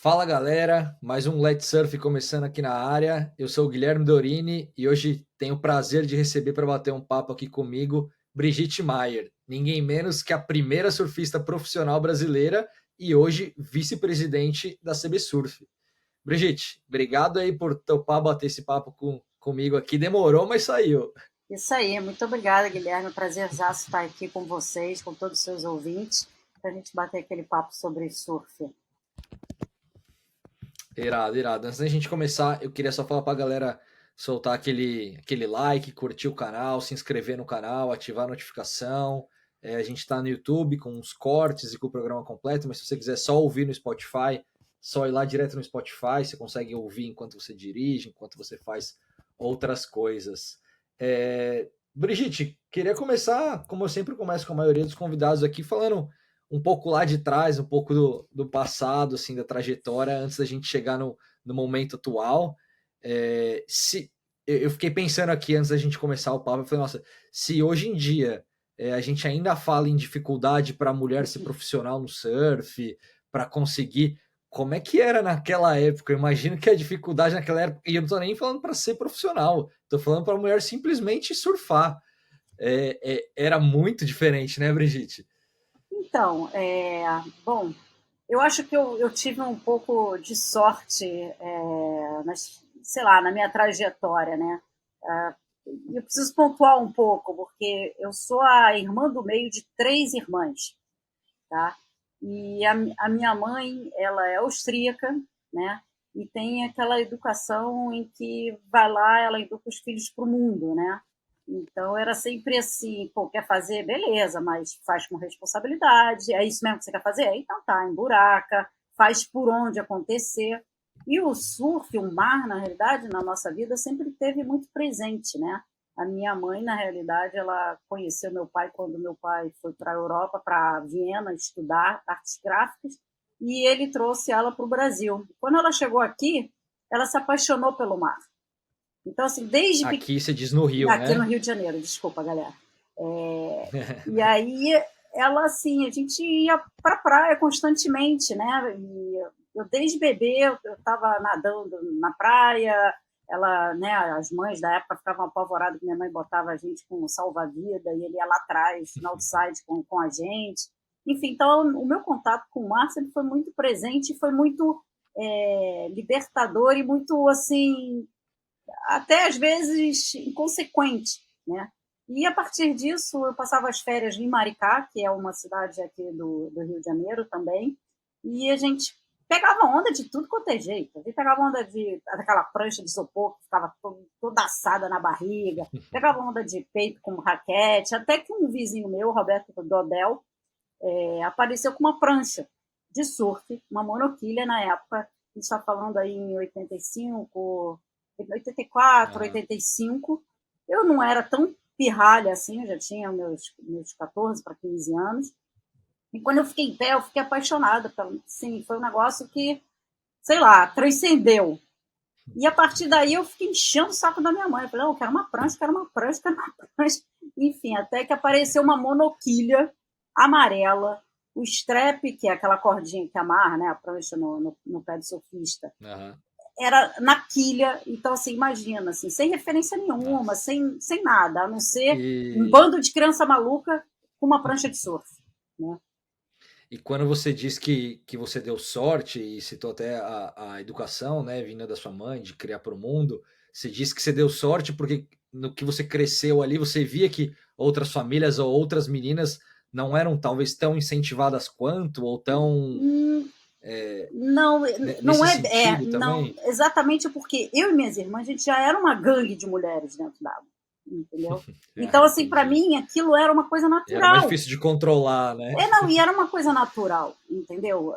Fala galera, mais um Let's Surf começando aqui na área. Eu sou o Guilherme Dorini e hoje tenho o prazer de receber para bater um papo aqui comigo Brigitte Maier, ninguém menos que a primeira surfista profissional brasileira e hoje vice-presidente da CB Surf. Brigitte, obrigado aí por topar bater esse papo comigo aqui. Demorou, mas saiu. Isso aí, muito obrigada, Guilherme. Prazerzaço estar aqui com vocês, com todos os seus ouvintes, para a gente bater aquele papo sobre surf. Irado, irado. Antes da gente começar, eu queria só falar pra galera soltar aquele like, curtir o canal, se inscrever no canal, ativar a notificação. A gente tá no YouTube com os cortes e com o programa completo, mas se você quiser só ouvir no Spotify, só ir lá direto no Spotify, você consegue ouvir enquanto você dirige, enquanto você faz outras coisas. Brigitte, queria começar, como eu sempre começo com a maioria dos convidados aqui, falando um pouco lá de trás, um pouco do passado, assim, da trajetória, antes da gente chegar no momento atual. Se eu fiquei pensando aqui antes da gente começar o papo, eu falei, nossa, se hoje em dia a gente ainda fala em dificuldade para a mulher ser profissional no surf, para conseguir, como é que era naquela época? Eu imagino que a dificuldade naquela época, e eu não tô nem falando para ser profissional, tô falando para a mulher simplesmente surfar. Era muito diferente, né, Brigitte? Então, bom, eu acho que eu tive um pouco de sorte, sei lá, na minha trajetória, né? Eu preciso pontuar um pouco, porque eu sou a irmã do meio de três irmãs, tá? E a minha mãe, ela é austríaca, né? E tem aquela educação em que vai lá, ela educa os filhos para o mundo, né? Então era sempre assim, pô, quer fazer? Beleza, mas faz com responsabilidade. É isso mesmo que você quer fazer? Então tá, emburaca, faz por onde acontecer. E o surf, o mar, na realidade, na nossa vida sempre teve muito presente, né? A minha mãe, na realidade, ela conheceu meu pai quando meu pai foi para a Europa, para Viena, estudar artes gráficas, e ele trouxe ela para o Brasil. Quando ela chegou aqui, ela se apaixonou pelo mar. Então, assim, desde Aqui você diz no Rio, aqui no né? Rio de Janeiro, desculpa, galera. E aí, ela, assim, a gente ia para a praia constantemente, né? E eu desde bebê, eu estava nadando na praia, ela, né, as mães da época ficavam apavoradas que minha mãe botava a gente com um salva-vida e ele ia lá atrás, no outside com a gente. Enfim, então o meu contato com o mar sempre foi muito presente, foi muito libertador e muito, assim, até às vezes inconsequente, né? E a partir disso, eu passava as férias em Maricá, que é uma cidade aqui do Rio de Janeiro também, e a gente pegava onda de tudo quanto é jeito. A gente pegava onda daquela prancha de isopor que ficava toda assada na barriga, pegava onda de peito com raquete, até que um vizinho meu, Roberto Dodel, apareceu com uma prancha de surf, uma monoquilha na época, a gente está falando aí em 85, 84, Aham. 85. Eu não era tão pirralha assim, eu já tinha meus 14 para 15 anos. E quando eu fiquei em pé, eu fiquei apaixonada. Sim, foi um negócio que, sei lá, transcendeu. E a partir daí eu fiquei enchendo o saco da minha mãe. Eu falei, eu quero uma prancha, quero uma prancha, quero uma prancha. Enfim, até que apareceu uma monoquilha amarela, o strap, que é aquela cordinha que amarra, né, a prancha no pé do surfista, Aham. era na quilha. Então, assim, imagina, assim, sem referência nenhuma, Nossa. sem nada, a não ser um E, bando de criança maluca com uma prancha de surf, né? e quando você diz que você deu sorte e citou até a educação, né, vinda da sua mãe, de criar para o mundo, você disse que você deu sorte porque no que você cresceu ali, você via que outras famílias ou outras meninas não eram talvez tão incentivadas quanto ou tão Não, não nesse é, sentido não, também. exatamente porque eu e minhas irmãs, a gente já era uma gangue de mulheres dentro d'água, entendeu? Então, Ah, assim, para entendi. mim, aquilo era uma coisa Era mais natural. difícil de controlar, né? Não, e era uma coisa natural, entendeu?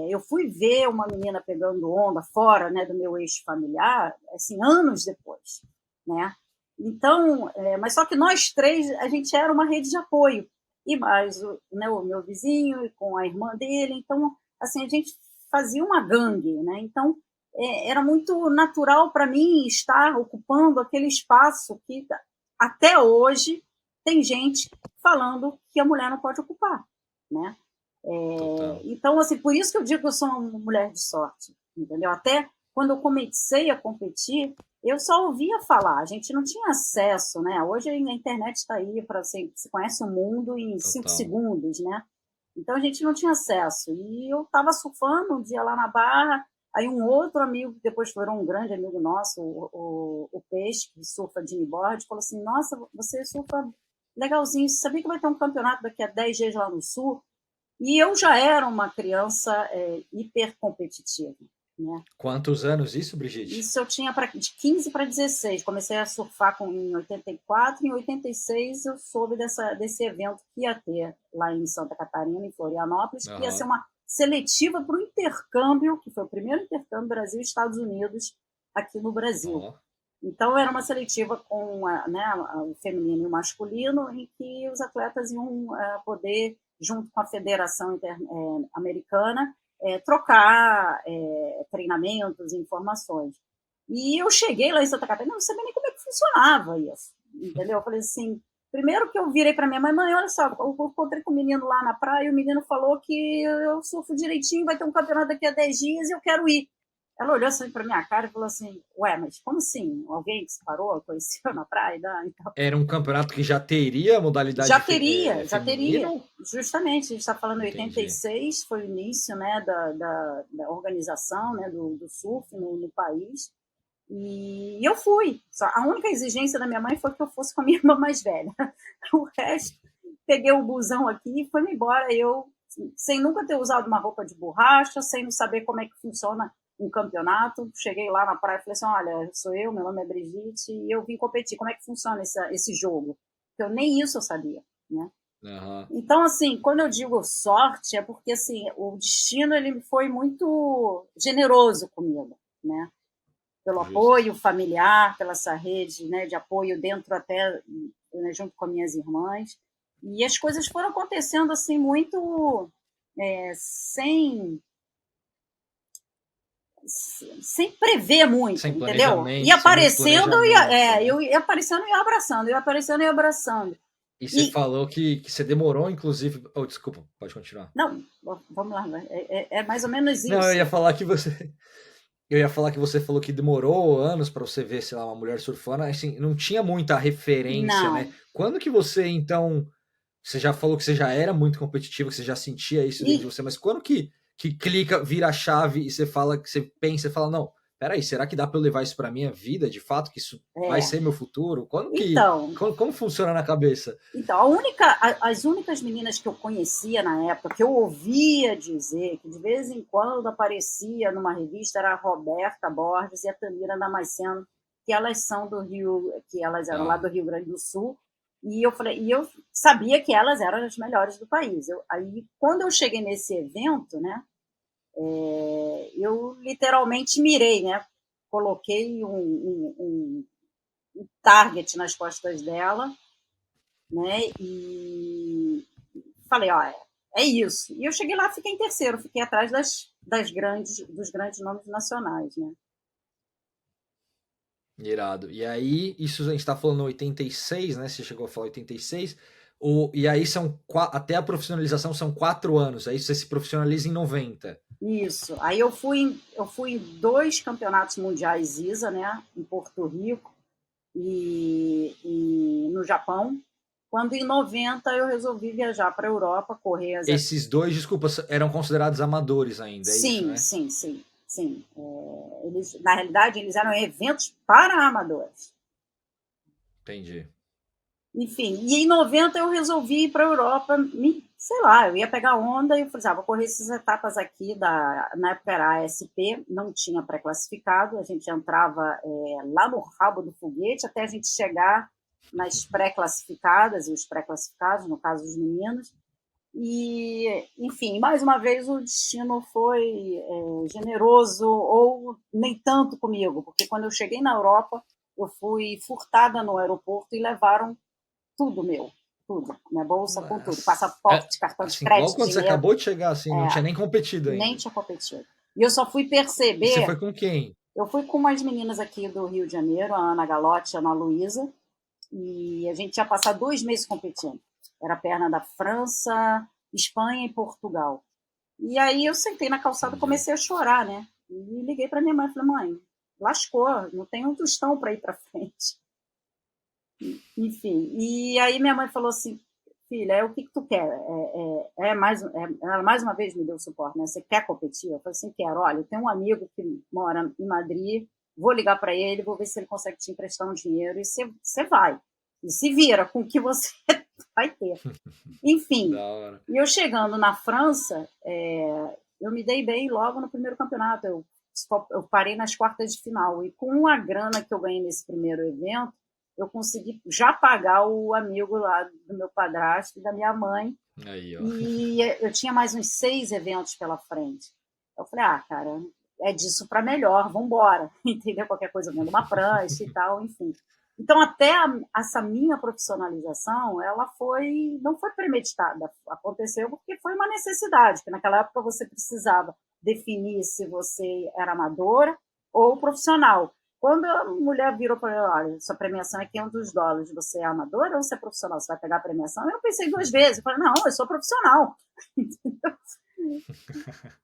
Eu fui ver uma menina pegando onda fora, né, do meu eixo familiar, assim, anos depois, né? Então, mas só que nós três, a gente era uma rede de apoio. E mais né, o meu vizinho e com a irmã dele. Então, assim, a gente fazia uma gangue, né? Então, era muito natural para mim estar ocupando aquele espaço que até hoje tem gente falando que a mulher não pode ocupar, né? Total. Então, assim, por isso que eu digo que eu sou uma mulher de sorte. entendeu? Até quando eu comecei a competir, eu só ouvia falar, a gente não tinha acesso, né? Hoje a internet está aí para você conhece o mundo em 5 segundos, né? Então a gente não tinha acesso. E eu estava surfando um dia lá na Barra, aí um outro amigo, que depois virou um grande amigo nosso, o Peixe, que surfa de inboard, falou assim: Nossa, você surfa legalzinho, você sabia que vai ter um campeonato daqui a 10 dias lá no Sul? E eu já era uma criança hiper competitiva, né? Quantos anos isso, Brigitte? Isso eu tinha de 15 para 16. Comecei a surfar em 84. Em 86 eu soube desse evento que ia ter lá em Santa Catarina, em Florianópolis, que ia ser uma seletiva para o intercâmbio, que foi o primeiro intercâmbio Brasil-Estados Unidos aqui no Brasil. Então, era uma seletiva com o feminino e o masculino, em que os atletas iam poder, junto com a Federação Americana, trocar treinamentos e informações. E eu cheguei lá em Santa Catarina, não sabia nem como é que funcionava isso, entendeu? Eu falei assim, primeiro que eu virei para minha mãe, olha só, eu encontrei com o menino lá na praia, e o menino falou que eu surfo direitinho, vai ter um campeonato daqui a 10 dias e eu quero ir. Ela olhou assim para minha cara e falou assim, ué, mas como assim? Alguém que se parou, conheceu na praia? Então, era um campeonato que já teria modalidade já teria. Justamente, a gente está falando em 86, foi o início, né, da organização, né, do surf no país. E eu fui. A única exigência da minha mãe foi que eu fosse com a minha irmã mais velha. O resto, peguei o busão aqui e fui embora. Eu, sem nunca ter usado uma roupa de borracha, sem não saber como é que funciona um campeonato, cheguei lá na praia e falei assim, olha, sou eu, meu nome é Brigitte, e eu vim competir. Como é que funciona esse jogo? Porque nem isso eu sabia, né? Uhum. Então, assim, quando eu digo sorte, é porque assim, o destino ele foi muito generoso comigo, né? Pelo apoio familiar, pela essa rede, né, de apoio dentro até, né, junto com as minhas irmãs. E as coisas foram acontecendo assim muito sem prever muito, sem entendeu? Ia aparecendo, eu ia aparecendo e ia abraçando, ia aparecendo e ia abraçando. E você falou que você demorou, inclusive... Oh, desculpa, pode continuar. Não, vamos lá, é mais ou menos isso. Não, eu ia falar que você... Eu ia falar que você falou que demorou anos para você ver, sei lá, uma mulher surfando, assim, não tinha muita referência, não. né? Quando que você, então... Você já falou que você já era muito competitiva, que você já sentia isso dentro de você, mas quando que clica, vira a chave e você fala, que você pensa e fala, não, peraí, será que dá para eu levar isso para minha vida, de fato, que isso vai ser meu futuro? Como funciona na cabeça? Então, as únicas meninas que eu conhecia na época, que eu ouvia dizer, que de vez em quando aparecia numa revista, era a Roberta Borges e a Tamira Damasceno, que elas são do Rio, que elas eram lá do Rio Grande do Sul, e eu sabia que elas eram as melhores do país. Aí, quando eu cheguei nesse evento, né, eu literalmente mirei, né, coloquei um target nas costas dela, né, e falei, ó, é isso. E eu cheguei lá, fiquei em terceiro, fiquei atrás dos grandes nomes nacionais, né. Irado. E aí, isso a gente tá falando 86, né? Você chegou a falar 86. E aí até a profissionalização são 4 anos. Aí você se profissionaliza em 90. Isso. Aí eu fui em 2 campeonatos mundiais ISA, né? Em Porto Rico e no Japão. Quando em 90 eu resolvi viajar para a Europa, correr Esses 2, desculpa, eram considerados amadores ainda, é isso, né? Sim. Na realidade, eles eram eventos para amadores. Entendi. Enfim, e em 90 eu resolvi ir para a Europa, sei lá, eu ia pegar onda e eu falei, vou correr essas etapas aqui, na época era a ASP, não tinha pré-classificado, a gente entrava lá no rabo do foguete até a gente chegar nas pré-classificadas e os pré-classificados, no caso dos meninos. E, enfim, mais uma vez o destino foi generoso ou nem tanto comigo, porque quando eu cheguei na Europa, eu fui furtada no aeroporto e levaram tudo meu, tudo, minha bolsa com tudo, passaporte, cartão de crédito, igual quando dinheiro. Você acabou de chegar, assim, não tinha nem competido ainda. Nem tinha competido. E eu só fui perceber... E você foi com quem? Eu fui com umas meninas aqui do Rio de Janeiro, a Ana Galotti e a Ana Luísa, e a gente ia passar 2 meses competindo. Era perna da França, Espanha e Portugal. E aí eu sentei na calçada e comecei a chorar, né? E liguei para minha mãe e falei, mãe, lascou, não tem um tostão para ir para frente. Enfim, e aí minha mãe falou assim, filha, o que tu quer? Ela mais uma vez me deu suporte, né? Você quer competir? Eu falei assim, quero. Olha, eu tenho um amigo que mora em Madrid, vou ligar para ele, vou ver se ele consegue te emprestar um dinheiro e você vai. E se vira com o que você vai ter. Enfim, e eu chegando na França, eu me dei bem logo no primeiro campeonato. Eu parei nas quartas de final. E com a grana que eu ganhei nesse primeiro evento, eu consegui já pagar o amigo lá do meu padrasto e da minha mãe. Aí, ó. E eu tinha mais uns 6 eventos pela frente. Eu falei, cara, é disso para melhor, vamos embora. Entendeu? Qualquer coisa vendo uma prancha e tal, enfim. Então, até essa minha profissionalização, ela não foi premeditada. Aconteceu porque foi uma necessidade, porque naquela época você precisava definir se você era amadora ou profissional. Quando a mulher virou para mim, olha, sua premiação é $500, você é amadora ou você é profissional? Você vai pegar a premiação? Eu pensei 2 vezes. Eu falei, não, eu sou profissional.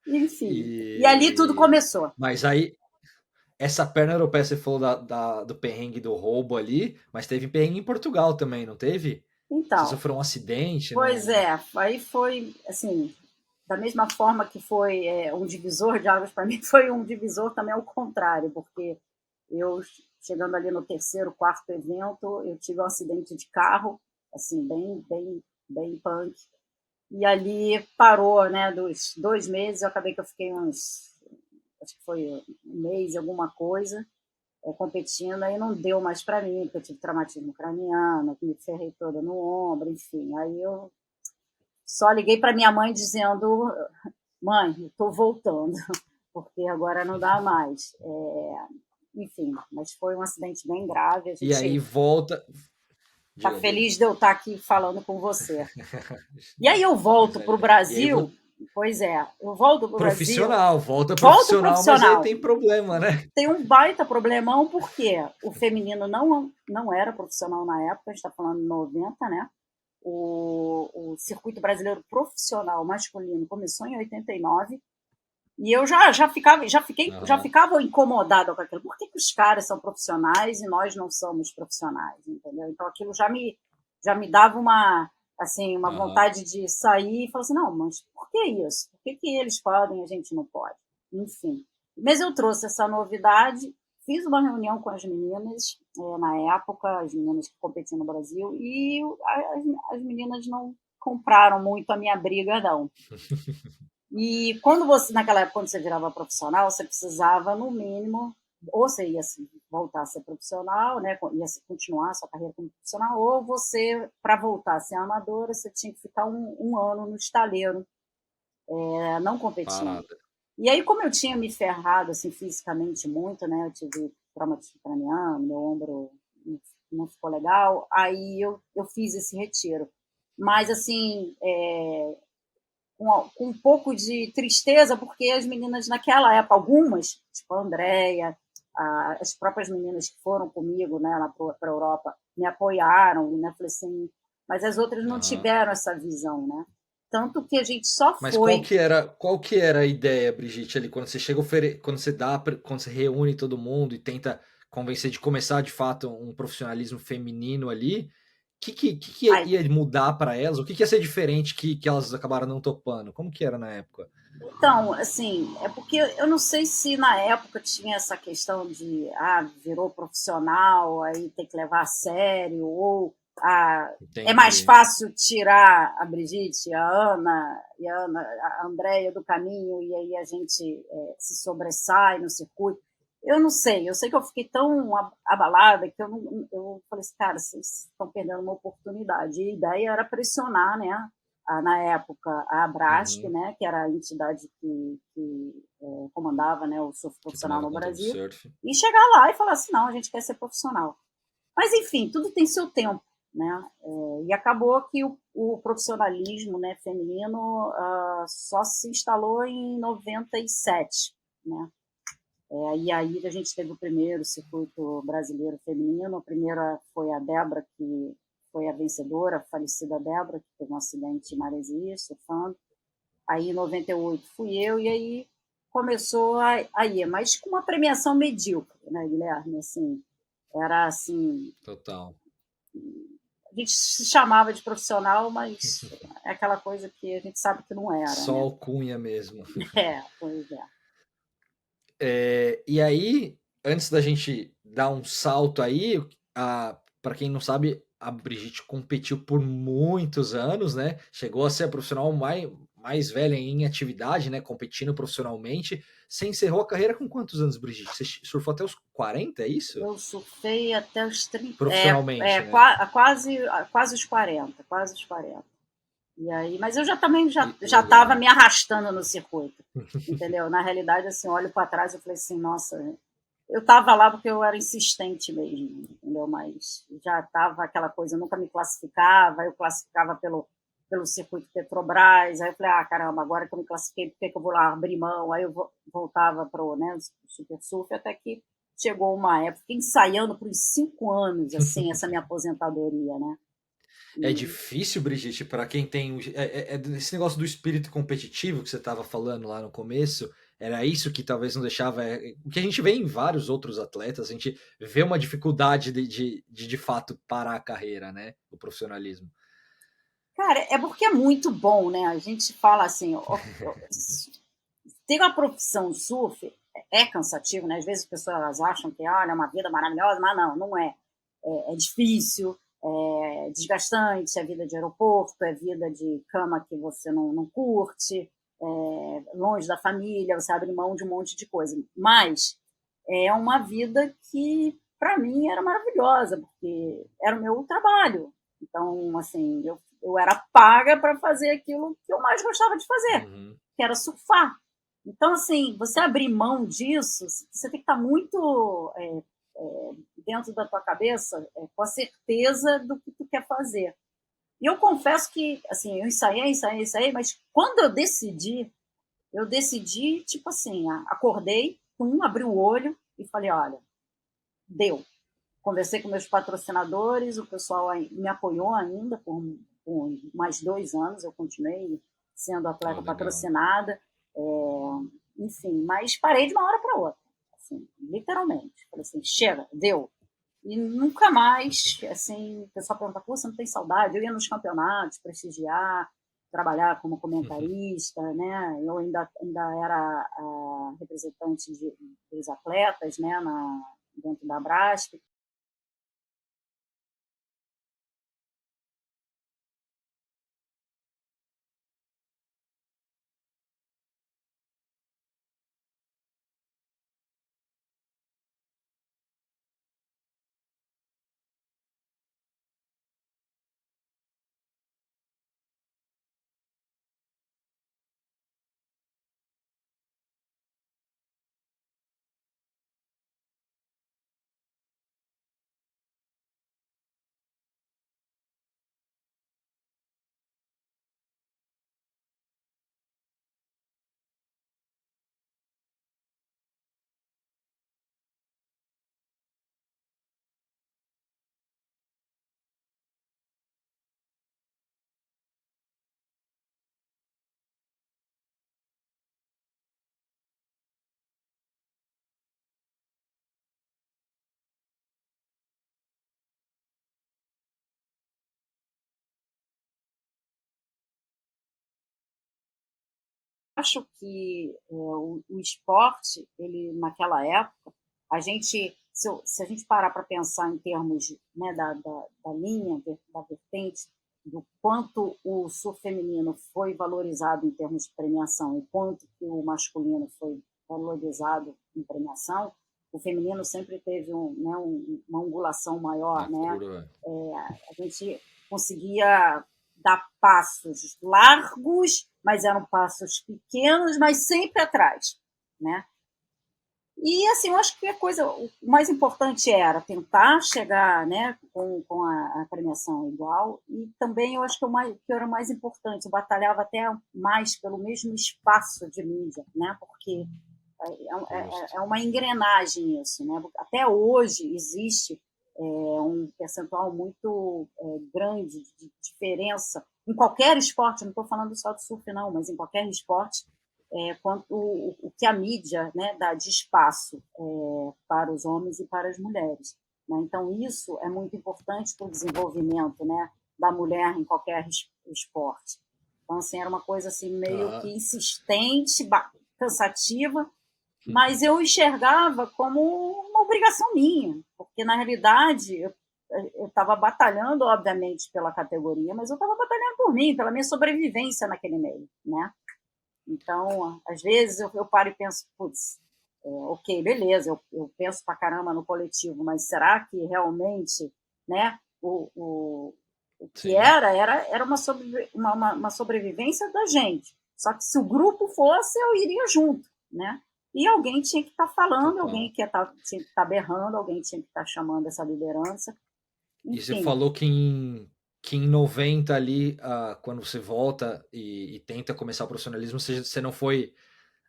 Enfim, e ali tudo começou. Mas aí, essa perna europeia, você falou do perrengue do roubo ali, mas teve perrengue em Portugal também, não teve? Você Então, sofreu um acidente? pois é, aí foi, assim, da mesma forma que foi um divisor de águas para mim, foi um divisor também ao contrário, porque eu, chegando ali no terceiro, quarto evento, eu tive um acidente de carro, assim, bem punk, e ali parou, né, dos 2 meses, eu acabei que eu fiquei acho que foi 1 mês, alguma coisa, competindo, aí não deu mais para mim, porque eu tive traumatismo craniano, me ferrei toda no ombro, enfim, aí eu só liguei para minha mãe dizendo, mãe, estou voltando, porque agora não dá mais. Enfim, mas foi um acidente bem grave. A E aí gente volta. está Diga, diga. feliz de eu estar aqui falando com você. E aí eu volto para o E aí Brasil, pois é, eu volto para o Brasil, profissional, volta volto profissional, mas aí profissional. tem problema, né? Tem um baita problemão, porque o feminino não era profissional na época, a gente está falando em 90, né? O circuito brasileiro profissional masculino começou em 89 e eu já ficava incomodada com aquilo. Por que os caras são profissionais e nós não somos profissionais, entendeu? Então aquilo já me dava uma vontade de sair e falar assim, não, mas por que isso? Por que eles podem e a gente não pode? Enfim. Mas eu trouxe essa novidade, fiz uma reunião com as meninas, na época, as meninas que competiam no Brasil, e as meninas não compraram muito a minha briga, não. E naquela época, quando você virava profissional, você precisava, no mínimo, ou você ia voltar a ser profissional, né, ia continuar a sua carreira como profissional, ou você, para voltar a ser amadora, você tinha que ficar um ano no estaleiro, não competindo. Parada. E aí, como eu tinha me ferrado assim, fisicamente muito, né, eu tive traumatismo craniano, meu ombro não ficou legal, aí eu fiz esse retiro. Mas, assim, com um pouco de tristeza, porque as meninas naquela época, algumas, tipo a Andrea, as próprias meninas que foram comigo, né, lá para a Europa, me apoiaram, né, falei assim, mas as outras não tiveram essa visão, né? Tanto que a gente só Mas foi. qual que era a ideia, Brigitte, ali quando você chega quando você reúne todo mundo e tenta convencer de começar de fato um profissionalismo feminino ali, que ia mudar para elas? O que ia ser diferente que elas acabaram não topando? Como que era na época? Então, assim, é porque eu não sei se na época tinha essa questão de, virou profissional, aí tem que levar a sério, ou é mais Entendi. fácil tirar a Brigitte, a Ana, a Andréia do caminho, e aí a gente se sobressai no circuito. Eu não sei, eu sei que eu fiquei tão abalada que eu falei assim, cara, vocês estão perdendo uma oportunidade. E a ideia era pressionar, né? Na época, a Abrasc, né, que era a entidade que comandava, né, o surf Que profissional tomava no conta do Brasil, surf. e chegar lá e falar assim, não, a gente quer ser profissional. Mas, enfim, tudo tem seu tempo, né? E acabou que o profissionalismo, né, feminino só se instalou em 97, né? E aí a gente teve o primeiro circuito brasileiro feminino. A primeira foi a Débora, que foi a vencedora, a falecida Débora, que teve um acidente em Maresias, surfando. Aí em 98 fui eu, e aí começou a ir, mas com uma premiação medíocre, né, Guilherme? Assim, era assim, Total. a gente se chamava de profissional, mas é aquela coisa que a gente sabe que não era, Só né? alcunha mesmo. Pois é. E aí, antes da gente dar um salto aí, para quem não sabe, a Brigitte competiu por muitos anos, né? Chegou a ser a profissional mais velha em atividade, né? Competindo profissionalmente. Você encerrou a carreira com quantos anos, Brigitte? Você surfou até os 40, é isso? Eu surfei até os 30, Profissionalmente, né? quase os 40, quase os 40. E aí, mas eu já também já estava Legal. me arrastando no circuito, entendeu? Na realidade, assim, olho para trás e falei assim, nossa, eu estava lá porque eu era insistente mesmo, entendeu? Mas já estava aquela coisa, eu nunca me classificava, eu classificava pelo circuito Petrobras, aí eu falei, caramba, agora que eu me classifiquei, por que eu vou lá abrir mão? Aí eu voltava para o, né, Super Surf, até que chegou uma época, fiquei ensaiando por uns 5 anos, assim, essa minha aposentadoria, né? É difícil, Brigitte, para quem tem esse negócio do espírito competitivo que você estava falando lá no começo. Era isso que talvez não deixava. O que a gente vê em vários outros atletas, a gente vê uma dificuldade de fato parar a carreira, né? O profissionalismo. Cara, é porque é muito bom, né? A gente fala assim, ter uma profissão surf é cansativo, né? Às vezes as pessoas acham que é uma vida maravilhosa, mas não é. É difícil, é desgastante, é vida de aeroporto, é vida de cama que você não curte, longe da família, você abre mão de um monte de coisa. Mas é uma vida que, para mim, era maravilhosa, porque era o meu trabalho. Então, assim, eu era paga para fazer aquilo que eu mais gostava de fazer, Uhum. que era surfar. Então, assim, você abrir mão disso, você tem que estar muito dentro da tua cabeça, com a certeza do que tu quer fazer. E eu confesso que, assim, eu ensaiei, mas quando eu decidi, tipo assim, acordei, abri o olho e falei, olha, deu. Conversei com meus patrocinadores, o pessoal me apoiou ainda por mais 2 anos, eu continuei sendo Oh, atleta legal. patrocinada, enfim, mas parei de uma hora para outra, assim, literalmente. Falei assim, chega, deu. E nunca mais, assim, o pessoal pergunta, pô, você não tem saudade? Eu ia nos campeonatos, prestigiar, trabalhar como comentarista, né? Eu ainda era a representante dos atletas, né, dentro da Brasp. Acho que o esporte, ele naquela época, a gente, se a gente parar para pensar em termos, né, da linha, da vertente, do quanto o surf feminino foi valorizado em termos de premiação e quanto que o masculino foi valorizado em premiação, o feminino sempre teve uma angulação maior, Na né? curva. A gente conseguia dar passos largos, mas eram passos pequenos, mas sempre atrás, né? E assim, eu acho que o mais importante era tentar chegar, né, com a premiação igual, e também eu acho que que era o mais importante, eu batalhava até mais pelo mesmo espaço de mídia, né, porque é uma engrenagem isso, né? Até hoje existe um percentual muito grande de diferença em qualquer esporte, não estou falando só do surf não, mas em qualquer esporte, quanto o que a mídia, né, dá de espaço para os homens e para as mulheres. Né? Então, isso é muito importante para o desenvolvimento, né, da mulher em qualquer esporte. Então, assim, era uma coisa assim, meio que insistente, cansativa, mas eu enxergava como uma obrigação minha, porque, na realidade, eu estava batalhando, obviamente, pela categoria, mas eu estava batalhando por mim, pela minha sobrevivência naquele meio, né? Então, às vezes, eu paro e penso, putz, ok, beleza, eu penso pra caramba no coletivo, mas será que realmente, né, o que era uma sobrevivência da gente. Só que se o grupo fosse, eu iria junto, né? E alguém tinha que estar falando, alguém tinha que estar berrando, alguém tinha que estar chamando essa liderança. E você Enfim. falou que em 90 ali, quando você volta e tenta começar o profissionalismo, você não foi.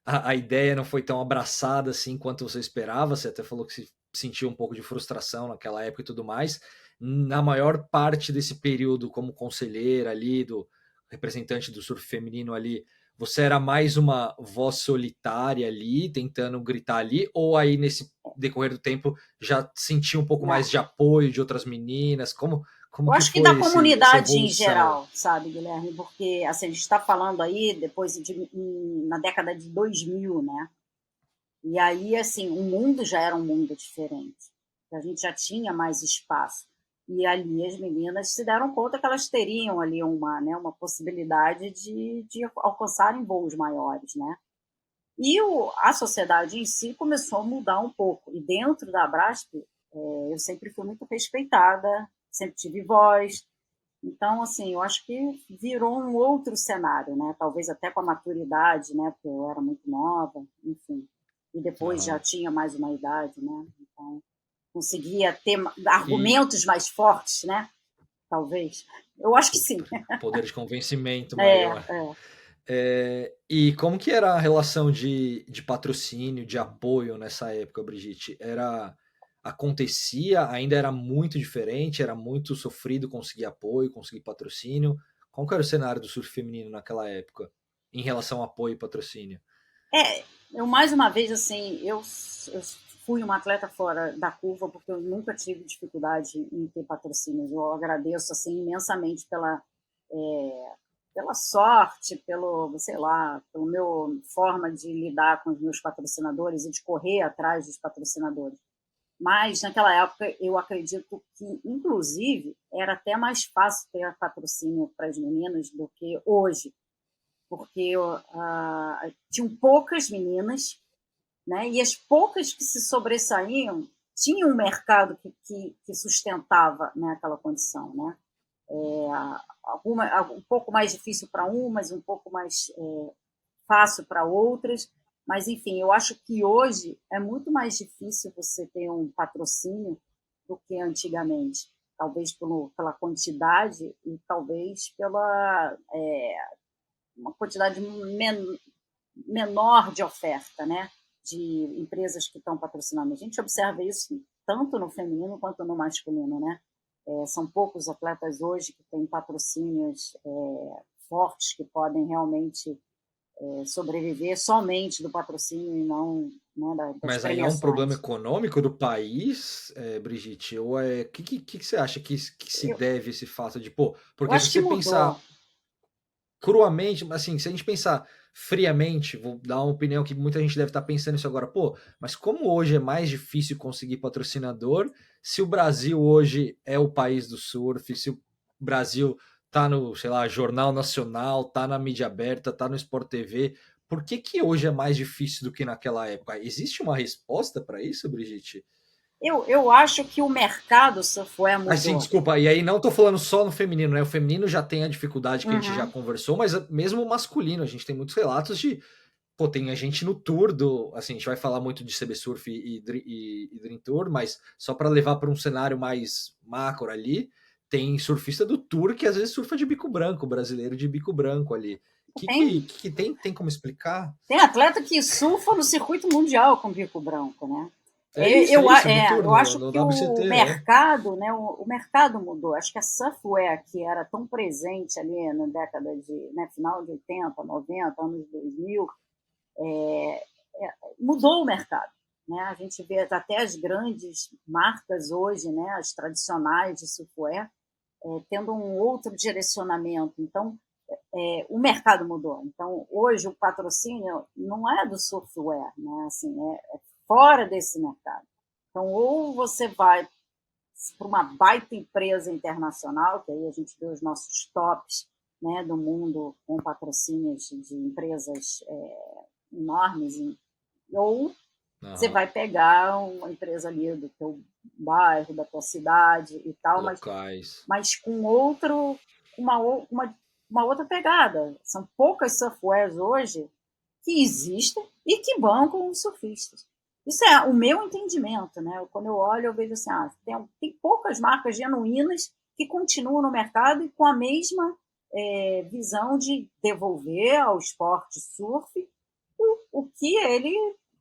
A ideia não foi tão abraçada assim quanto você esperava. Você até falou que se sentiu um pouco de frustração naquela época e tudo mais. Na maior parte desse período, como conselheira ali, do representante do surf feminino ali, você era mais uma voz solitária ali, tentando gritar ali, ou aí nesse decorrer do tempo já sentiu um pouco mais de apoio de outras meninas? Como Eu que acho que da foi essa comunidade em evolução? geral, sabe, Guilherme? Porque assim, a gente está falando aí na década de 2000, né? E aí, assim, o mundo já era um mundo diferente. A gente já tinha mais espaço. E ali as meninas se deram conta que elas teriam ali uma possibilidade de alcançarem voos maiores, né? E a sociedade em si começou a mudar um pouco. E dentro da Abrasp, eu sempre fui muito respeitada, sempre tive voz. Então, assim, eu acho que virou um outro cenário, né? Talvez até com a maturidade, né? Porque eu era muito nova, enfim. E depois já tinha mais uma idade, né? Então, conseguia ter E argumentos mais fortes, né? Talvez. Eu acho que sim. poder de convencimento É, maior. é. E como que era a relação de patrocínio, de apoio nessa época, Brigitte? Acontecia, ainda era muito diferente, era muito sofrido conseguir apoio, conseguir patrocínio. Qual que era o cenário do surf feminino naquela época, em relação a apoio e patrocínio? Eu, mais uma vez, assim, eu fui uma atleta fora da curva porque eu nunca tive dificuldade em ter patrocínios. Eu agradeço, assim, imensamente pela sorte, sei lá, pelo meu forma de lidar com os meus patrocinadores e de correr atrás dos patrocinadores. Mas, naquela época, eu acredito que, inclusive, era até mais fácil ter patrocínio para as meninas do que hoje, porque tinham poucas meninas, né? E as poucas que se sobressaíam tinham um mercado que sustentava, né, aquela condição, né? Um pouco mais difícil para umas, um pouco mais fácil para outras, mas enfim, eu acho que hoje é muito mais difícil você ter um patrocínio do que antigamente, talvez pela quantidade e talvez pela uma quantidade menor de oferta, né, de empresas que estão patrocinando. A gente observa isso tanto no feminino quanto no masculino, né? São poucos atletas hoje que têm patrocínios fortes que podem realmente sobreviver somente do patrocínio e não, né, das Mas aí é um problema premiações. econômico do país, Brigitte? Ou que você acha que se Eu, deve esse fato de, pô, eu porque se acho que você mudou. pensar cruamente, assim, se a gente pensar friamente, vou dar uma opinião que muita gente deve estar pensando isso agora, pô, mas como hoje é mais difícil conseguir patrocinador, se o Brasil hoje é o país do surf, se o Brasil tá no, sei lá, Jornal Nacional, tá na mídia aberta, tá no Sport TV, por que hoje é mais difícil do que naquela época? Existe uma resposta para isso, Brigitte? Eu acho que o mercado surfwear Assim, mudou. desculpa, e aí não tô falando só no feminino, né? O feminino já tem a dificuldade que a gente já Uhum. conversou, mas mesmo o masculino, a gente tem muitos relatos de, pô, tem a gente no tour do, assim, a gente vai falar muito de CB Surf e Dream Tour, mas só para levar para um cenário mais macro ali, tem surfista do tour que às vezes surfa de bico branco, brasileiro de bico branco ali. Tem, Tem como explicar? tem atleta que surfa no circuito mundial com bico branco, né? É isso, no tour, Eu acho no que o WCT, né? mercado, né, o mercado mudou. Acho que a surfwear, que era tão presente ali na década de, né, final de 80, 90, anos 2000, mudou o mercado. Né? A gente vê até as grandes marcas hoje, né, as tradicionais de software, tendo um outro direcionamento. Então, o mercado mudou. Então, hoje o patrocínio não é do software, né? Assim, é fora desse mercado. Então, ou você vai para uma baita empresa internacional, que aí a gente vê os nossos tops, né, do mundo com patrocínios de empresas enormes, ou você vai pegar uma empresa ali do teu bairro, da tua cidade e tal, mas com uma outra pegada. São poucas softwares hoje que existem e que bancam os surfistas. Isso é o meu entendimento, né? Quando eu olho, eu vejo assim, tem poucas marcas genuínas que continuam no mercado e com a mesma visão de devolver ao esporte surf o que ele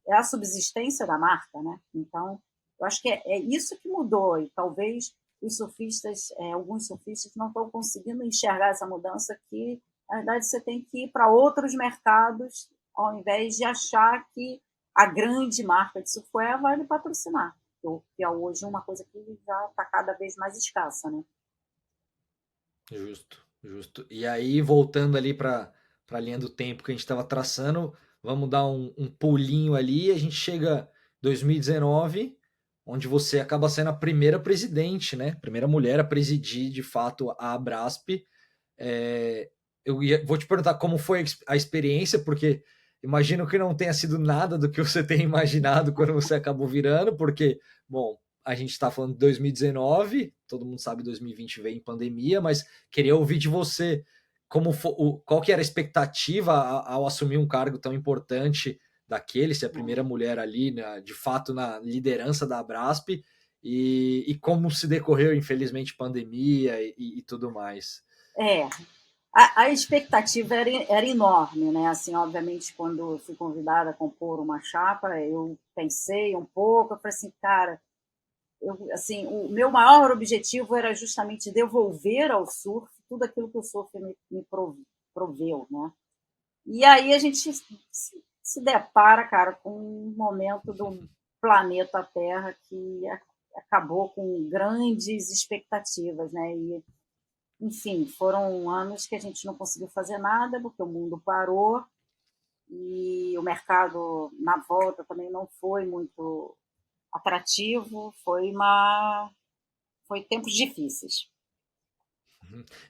é a subsistência da marca, né? Então, eu acho que é isso que mudou e talvez os surfistas, alguns surfistas não estão conseguindo enxergar essa mudança que, na verdade, você tem que ir para outros mercados ao invés de achar que a grande marca de surfwear vai lhe patrocinar, que é hoje uma coisa que já está cada vez mais escassa, né? Justo. E aí, voltando ali para a linha do tempo que a gente estava traçando, vamos dar um pulinho ali, a gente chega em 2019, onde você acaba sendo a primeira presidente, né? Primeira mulher a presidir, de fato, a Abrasp. Vou te perguntar como foi a experiência, porque imagino que não tenha sido nada do que você tenha imaginado quando você acabou virando, porque, bom, a gente está falando de 2019, todo mundo sabe que 2020 veio em pandemia, mas queria ouvir de você qual que era a expectativa ao assumir um cargo tão importante daquele, ser a primeira mulher ali, né, de fato, na liderança da Abrasp, e como se decorreu, infelizmente, pandemia e tudo mais. A expectativa era enorme, né? Assim, obviamente, quando eu fui convidada a compor uma chapa, eu pensei um pouco, eu falei assim, cara, o meu maior objetivo era justamente devolver ao surf tudo aquilo que o surf me proveu, né? E aí a gente se depara, cara, com um momento do planeta Terra que acabou com grandes expectativas, né? E, enfim, foram anos que a gente não conseguiu fazer nada, porque o mundo parou e o mercado na volta também não foi muito atrativo, foi tempos difíceis.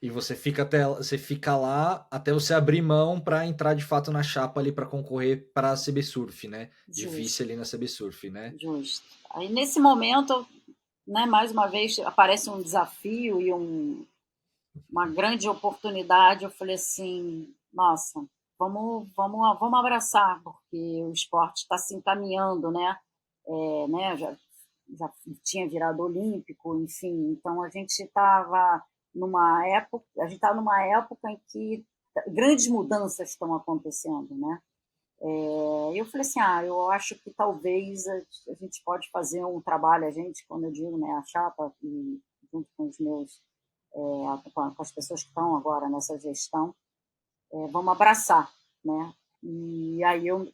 E você fica lá até você abrir mão para entrar de fato na chapa ali para concorrer para a CB Surf, né? De vice ali na CB Surf, né? Justo. Aí nesse momento, né, mais uma vez aparece um desafio e uma grande oportunidade. Eu falei assim, nossa, vamos abraçar, porque o esporte está se encaminhando, né? Já tinha virado olímpico, enfim. Então a gente estava numa época em que grandes mudanças estão acontecendo, né? Eu falei assim, eu acho que talvez a gente pode fazer um trabalho, quando eu digo, né, a chapa, e junto com os meus, com as pessoas que estão agora nessa gestão, vamos abraçar, né? E aí eu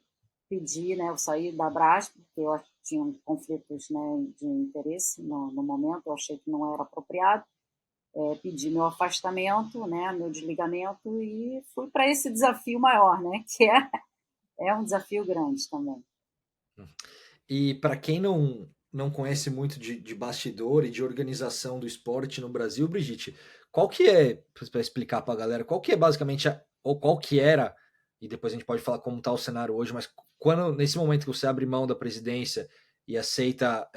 pedi, né, eu saí da Brasp, porque eu tinha conflitos, né, de interesse no momento, eu achei que não era apropriado, pedi meu afastamento, né, meu desligamento e fui para esse desafio maior, né, que é um desafio grande também. E para quem não conhece muito de bastidor e de organização do esporte no Brasil, Brigitte, qual que é, para explicar para a galera, qual que é basicamente, ou qual que era, e depois a gente pode falar como está o cenário hoje, mas nesse momento que você abre mão da presidência e aceita,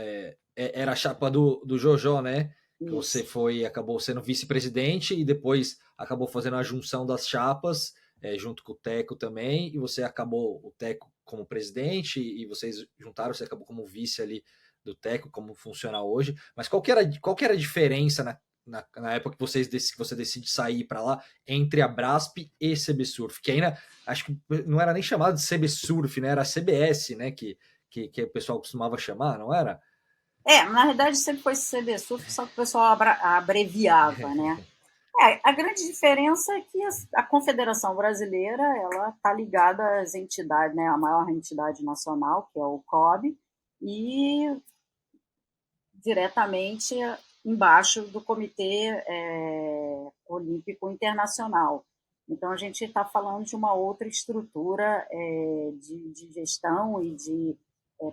era a chapa do Jojó, né? Que você acabou sendo vice-presidente e depois acabou fazendo a junção das chapas, junto com o Teco também, e você acabou o Teco como presidente e vocês juntaram, você acabou como vice ali do Teco, como funciona hoje. Mas qual que era a diferença na época que você decide sair para lá entre a Brasp e CB Surf? Que ainda acho que não era nem chamado de CB Surf, né? Era CBS, né? Que o pessoal costumava chamar, não era? Na verdade sempre foi CB Surf, só que o pessoal abreviava, né? A grande diferença é que a Confederação Brasileira ela está ligada às entidades, né, a maior entidade nacional, que é o COB, e diretamente embaixo do Comitê Olímpico Internacional. Então, a gente está falando de uma outra estrutura de gestão e de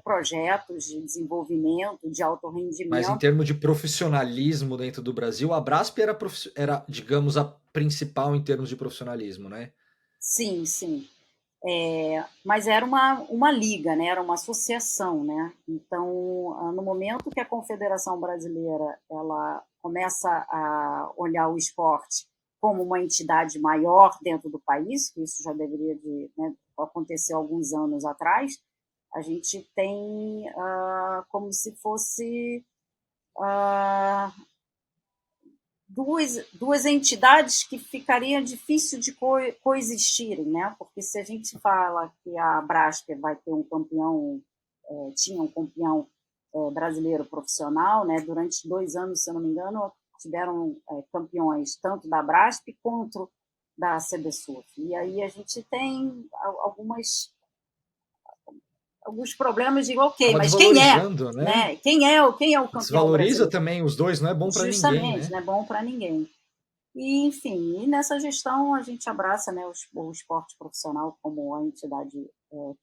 projetos de desenvolvimento, de alto Mas em rendimento. termos de profissionalismo dentro do Brasil, a Brasp era, digamos, a principal em termos de profissionalismo, né? Sim, sim. Mas era uma liga, né? Era uma associação, né? Então, no momento que a Confederação Brasileira ela começa a olhar o esporte como uma entidade maior dentro do país, que isso já deveria né, acontecer alguns anos atrás, a gente tem como se fosse duas entidades que ficaria difícil de coexistirem, né? Porque se a gente fala que a Brasp vai ter um campeão, tinha um campeão brasileiro profissional, né? Durante 2 anos, se eu não me engano, tiveram campeões tanto da Brasp quanto da CBSUF. E aí a gente tem alguns problemas de, ok, Acaba mas quem é? desvalorizando, né? Né? Quem é o campeão Desvaloriza brasileiro? também os dois, não é bom para ninguém, Justamente, né? não é bom para ninguém. E, enfim, e nessa gestão a gente abraça, né, o esporte profissional como a entidade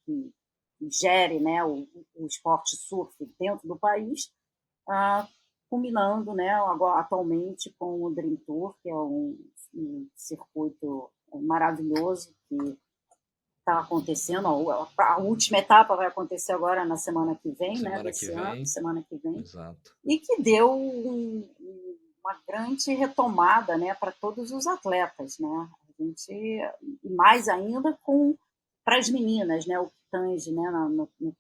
que gere, né, o esporte surf dentro do país, ah, culminando, né, agora, atualmente com o Dream Tour, que é um circuito maravilhoso que está acontecendo. A última etapa vai acontecer agora na semana que vem, né, Semana que desse ano, vem, semana que vem, exato. e que deu uma grande retomada, né, para todos os atletas, né? A gente, e mais ainda para as meninas, né, o que tange, né, no que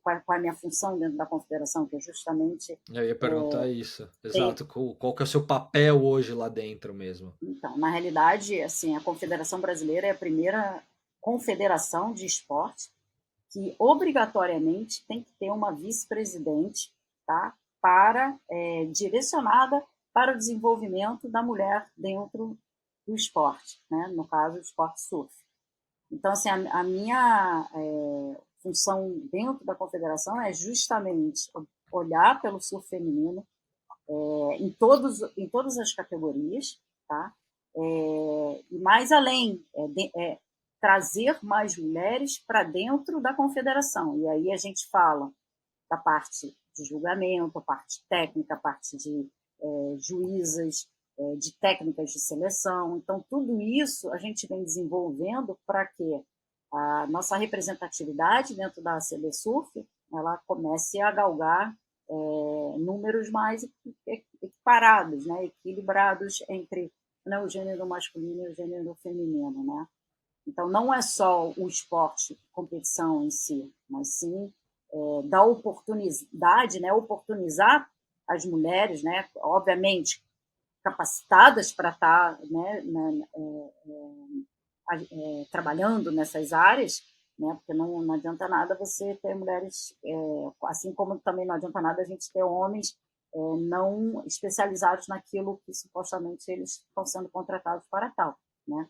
qual é a minha função dentro da confederação, que é justamente Eu ia perguntar isso, ter, exato. Qual que é o seu papel hoje lá dentro mesmo? então, na realidade, assim, a Confederação Brasileira é a primeira confederação de esporte que obrigatoriamente tem que ter uma vice-presidente, tá? Direcionada para o desenvolvimento da mulher dentro do esporte, né? No caso, o esporte surf. Então, assim, a minha função dentro da confederação é justamente olhar pelo surf feminino em todas as categorias, tá? E mais além, trazer mais mulheres para dentro da confederação. E aí a gente fala da parte de julgamento, a parte técnica, a parte de juízas, de técnicas de seleção. Então, tudo isso a gente vem desenvolvendo para que a nossa representatividade dentro da CB Surf ela comece a galgar números mais equiparados, né, equilibrados entre, né, o gênero masculino e o gênero feminino, né? Então, não é só o esporte, competição em si, mas sim dar oportunidade, né, oportunizar as mulheres, né, obviamente capacitadas para estar, né, trabalhando nessas áreas, né, porque não adianta nada você ter mulheres, assim como também não adianta nada a gente ter homens não especializados naquilo que supostamente eles estão sendo contratados para tal, né?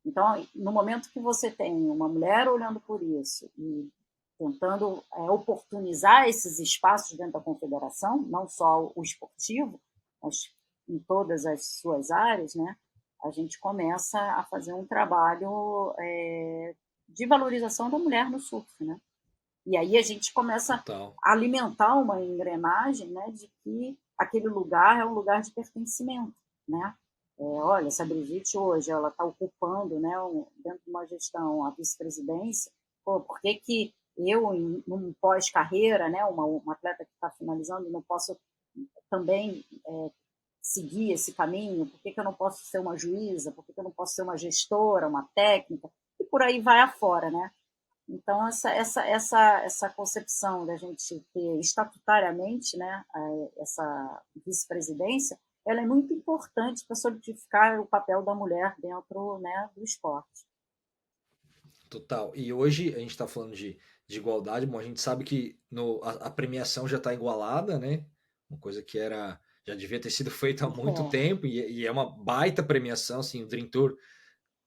Então, no momento que você tem uma mulher olhando por isso e tentando oportunizar esses espaços dentro da confederação, não só o esportivo, mas em todas as suas áreas, né, a gente começa a fazer um trabalho de valorização da mulher no surf, né? E aí a gente começa Total. a alimentar uma engrenagem, né, de que aquele lugar é um lugar de pertencimento, né? Olha, se a Brigitte hoje ela está ocupando, né, dentro de uma gestão, a vice-presidência, por que que eu, num pós-carreira, né, uma atleta que está finalizando, não posso também seguir esse caminho? Por que que eu não posso ser uma juíza? Por que que eu não posso ser uma gestora, uma técnica? E por aí vai afora, né? Então, essa concepção da gente ter estatutariamente, né, essa vice-presidência, ela é muito importante para solidificar o papel da mulher dentro, né, do esporte. Total. E hoje a gente está falando de igualdade, bom, a gente sabe que a premiação já está igualada, né? Uma coisa que era já devia ter sido feito há muito É, tempo, e é uma baita premiação, assim, o Dream Tour,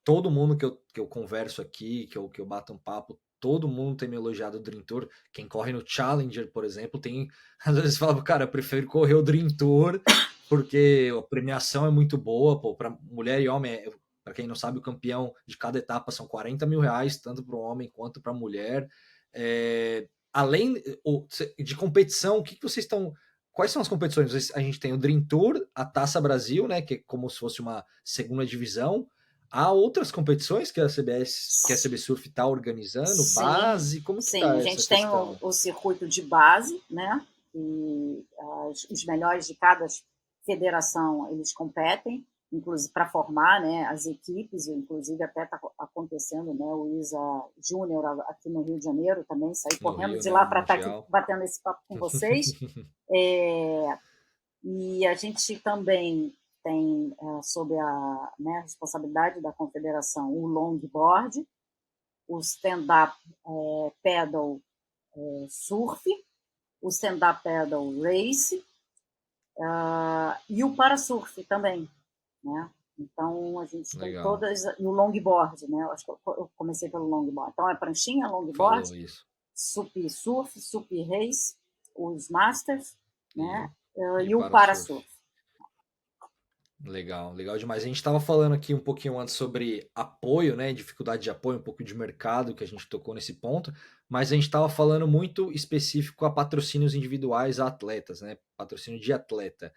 todo mundo que eu converso aqui, que eu bato um papo, todo mundo tem me elogiado o Dream Tour. Quem corre no Challenger, por exemplo, tem às vezes fala, cara, eu prefiro correr o Dream Tour porque a premiação é muito boa, pô, para mulher e homem. Para quem não sabe, o campeão de cada etapa são R$ 40.000, tanto para o homem quanto para a mulher. Além de competição, o que vocês estão. Quais são as competições? A gente tem o Dream Tour, a Taça Brasil, né, que é como se fosse uma segunda divisão. Há outras competições que a CBS, que a CB Surf está organizando? sim, Base? Como que sim. A está essa gente tem questão? o circuito de base, né? E os melhores de cada federação eles competem, inclusive para formar, né, as equipes, inclusive até está acontecendo, né, o ISA Júnior aqui no Rio de Janeiro também, saí No correndo Rio, de né? lá O para estar aqui Mundial. batendo esse papo com vocês. E a gente também tem, sob a, né, responsabilidade da confederação, o longboard, o stand-up paddle surf, o stand-up paddle race, e o parasurf também, né? Então, a gente tem Legal. todas, e o longboard, né? Eu acho que eu comecei pelo longboard. Então, é pranchinha, longboard, Falou isso. sup surf, sup race, os masters, E, né? e E o para surf. parasurf. Legal, legal demais. A gente estava falando aqui um pouquinho antes sobre apoio, né? Dificuldade de apoio, um pouco de mercado que a gente tocou nesse ponto, mas a gente estava falando muito específico a patrocínios individuais a atletas, né? Patrocínio de atleta.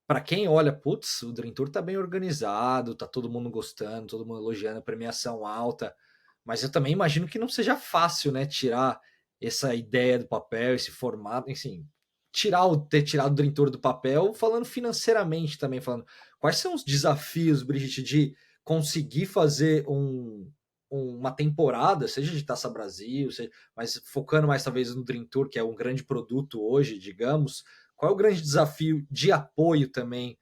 Para quem olha, putz, o Dream Tour tá bem organizado, tá todo mundo gostando, todo mundo elogiando, a premiação alta, mas eu também imagino que não seja fácil, né, tirar essa ideia do papel, esse formato, enfim, ter tirado o Dream Tour do papel, falando financeiramente também, falando quais são os desafios, Brigitte, de conseguir fazer uma temporada, seja de Taça Brasil, mas focando mais talvez no Dream Tour, que é um grande produto hoje, digamos. Qual é o grande desafio de apoio também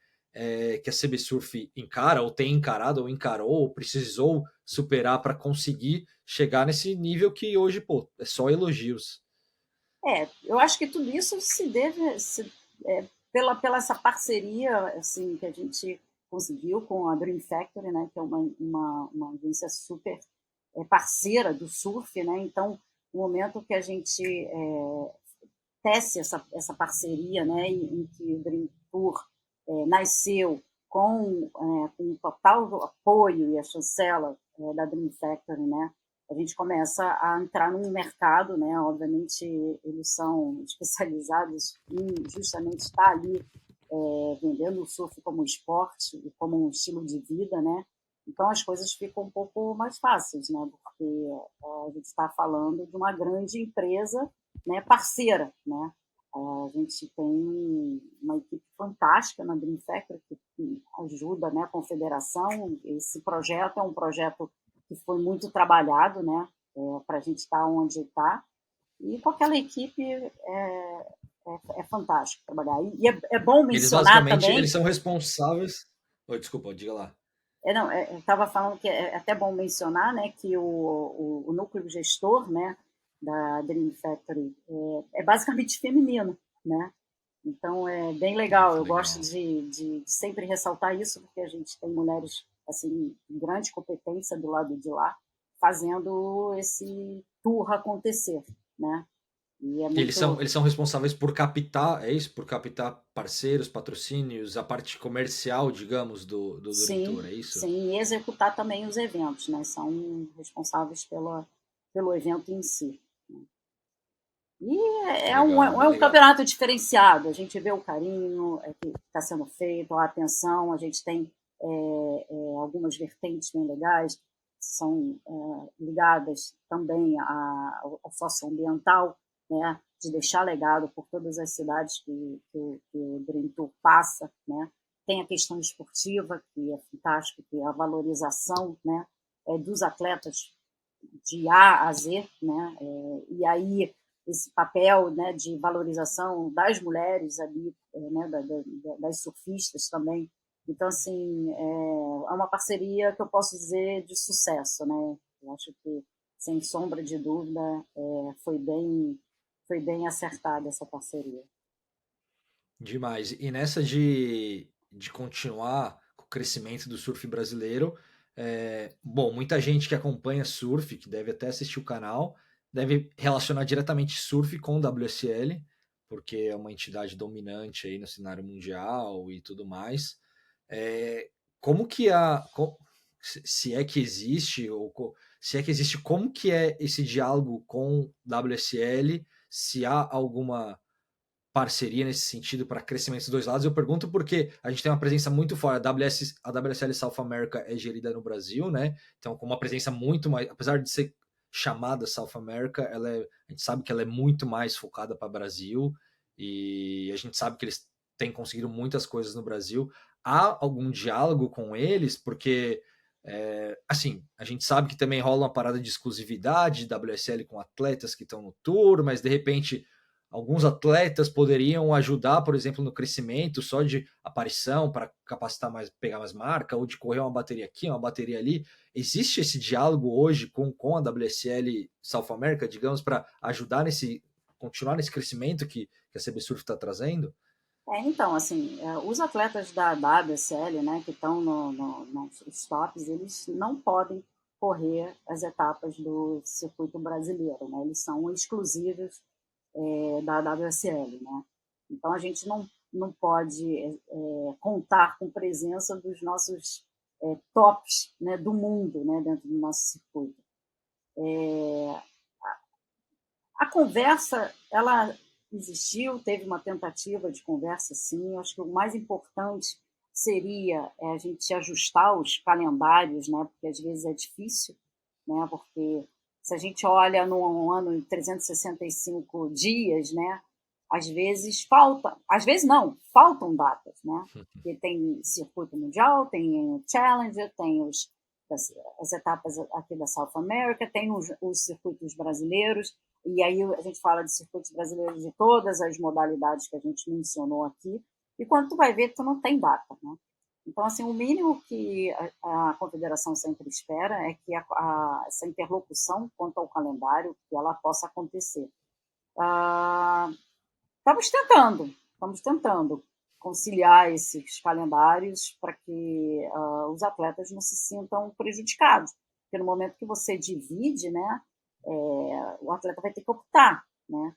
que a CB Surf encara, ou tem encarado, ou encarou, ou precisou superar para conseguir chegar nesse nível que hoje, pô, é só elogios? Eu acho que tudo isso se deve pela essa parceria assim que a gente conseguiu com a Dream Factory, né, que é uma agência super parceira do surf, né? Então, no momento que a gente tece essa parceria, né, em que o Dream Tour nasceu com total apoio e a chancela da Dream Factory, né? A gente começa a entrar num mercado, né? Obviamente eles são especializados em justamente estar ali vendendo o surf como um esporte e como um estilo de vida, né? Então as coisas ficam um pouco mais fáceis, né? Porque a gente está falando de uma grande empresa, né? Parceira, né? A gente tem uma equipe fantástica na Dream Factory que ajuda, né, a confederação. Esse projeto é um projeto que foi muito trabalhado, né, para a gente estar onde está. E com aquela equipe é fantástico trabalhar. E é bom Eles mencionar basicamente, eles também. são responsáveis... Oi, desculpa, diga lá. Não, eu estava falando que é até bom mencionar, né, que o núcleo gestor, né, da Dream Factory é basicamente feminino, né? Então é bem legal. Que Eu gosto legal. de sempre ressaltar isso, porque a gente tem mulheres assim de grande competência do lado de lá, fazendo esse tour acontecer, né? E é Eles muito são, eles são responsáveis por captar, é isso? Por captar parceiros, patrocínios, a parte comercial, digamos, do Dream sim, Tour, é isso? sim, e executar também os eventos, né? São responsáveis pelo evento em si. E Legal, é bem um legal. campeonato diferenciado. A gente vê o carinho que está sendo feito, a atenção. A gente tem algumas vertentes bem legais, que são ligadas também ao socioambiental, né? De deixar legado por todas as cidades que o Dream Tour passa, né? Tem a questão esportiva, que é fantástica, que é a valorização, né, dos atletas de A a Z, né? E aí esse papel, né, de valorização das mulheres ali, né, das surfistas também. Então, assim, é uma parceria que eu posso dizer de sucesso, né? Eu acho que, sem sombra de dúvida, foi bem acertada essa parceria. Demais. E nessa de continuar com o crescimento do surf brasileiro, bom, muita gente que acompanha surf, que deve até assistir o canal, deve relacionar diretamente surf com WSL, porque é uma entidade dominante aí no cenário mundial e tudo mais. É, como que se é que existe, se é que existe, como que é esse diálogo com WSL, se há alguma parceria nesse sentido para crescimento dos dois lados? Eu pergunto porque a gente tem uma presença muito forte. A WSL South America é gerida no Brasil, né? Então, com uma presença muito mais, apesar de ser chamada South America, a gente sabe que ela é muito mais focada para o Brasil e a gente sabe que eles têm conseguido muitas coisas no Brasil. Há algum diálogo com eles? Porque assim, a gente sabe que também rola uma parada de exclusividade de WSL com atletas que estão no tour, mas de repente alguns atletas poderiam ajudar, por exemplo, no crescimento só de aparição para capacitar mais, pegar mais marca, ou de correr uma bateria aqui, uma bateria ali. Existe esse diálogo hoje com a WSL South America, digamos, para ajudar continuar nesse crescimento que a CB Surf está trazendo? Então, assim, os atletas da WSL, né, que estão nos tops, eles não podem correr as etapas do circuito brasileiro, né? Eles são exclusivos da WSL, né? Então a gente não pode contar com presença dos nossos tops, né, do mundo, né, dentro do nosso circuito. A conversa, ela existiu, teve uma tentativa de conversa, sim. Eu acho que o mais importante seria a gente ajustar os calendários, né? Porque às vezes é difícil, né? Porque se a gente olha num ano de 365 dias, né? Às vezes às vezes não, faltam datas, né? Porque tem circuito mundial, tem o Challenger, tem as etapas aqui da South America, tem os circuitos brasileiros, e aí a gente fala de circuitos brasileiros de todas as modalidades que a gente mencionou aqui, e quando tu vai ver, tu não tem data, né? Então, assim, o mínimo que a confederação sempre espera é que essa interlocução quanto ao calendário, que ela possa acontecer. Estamos tentando conciliar esses calendários para que os atletas não se sintam prejudicados, porque no momento que você divide, né, o atleta vai ter que optar, né?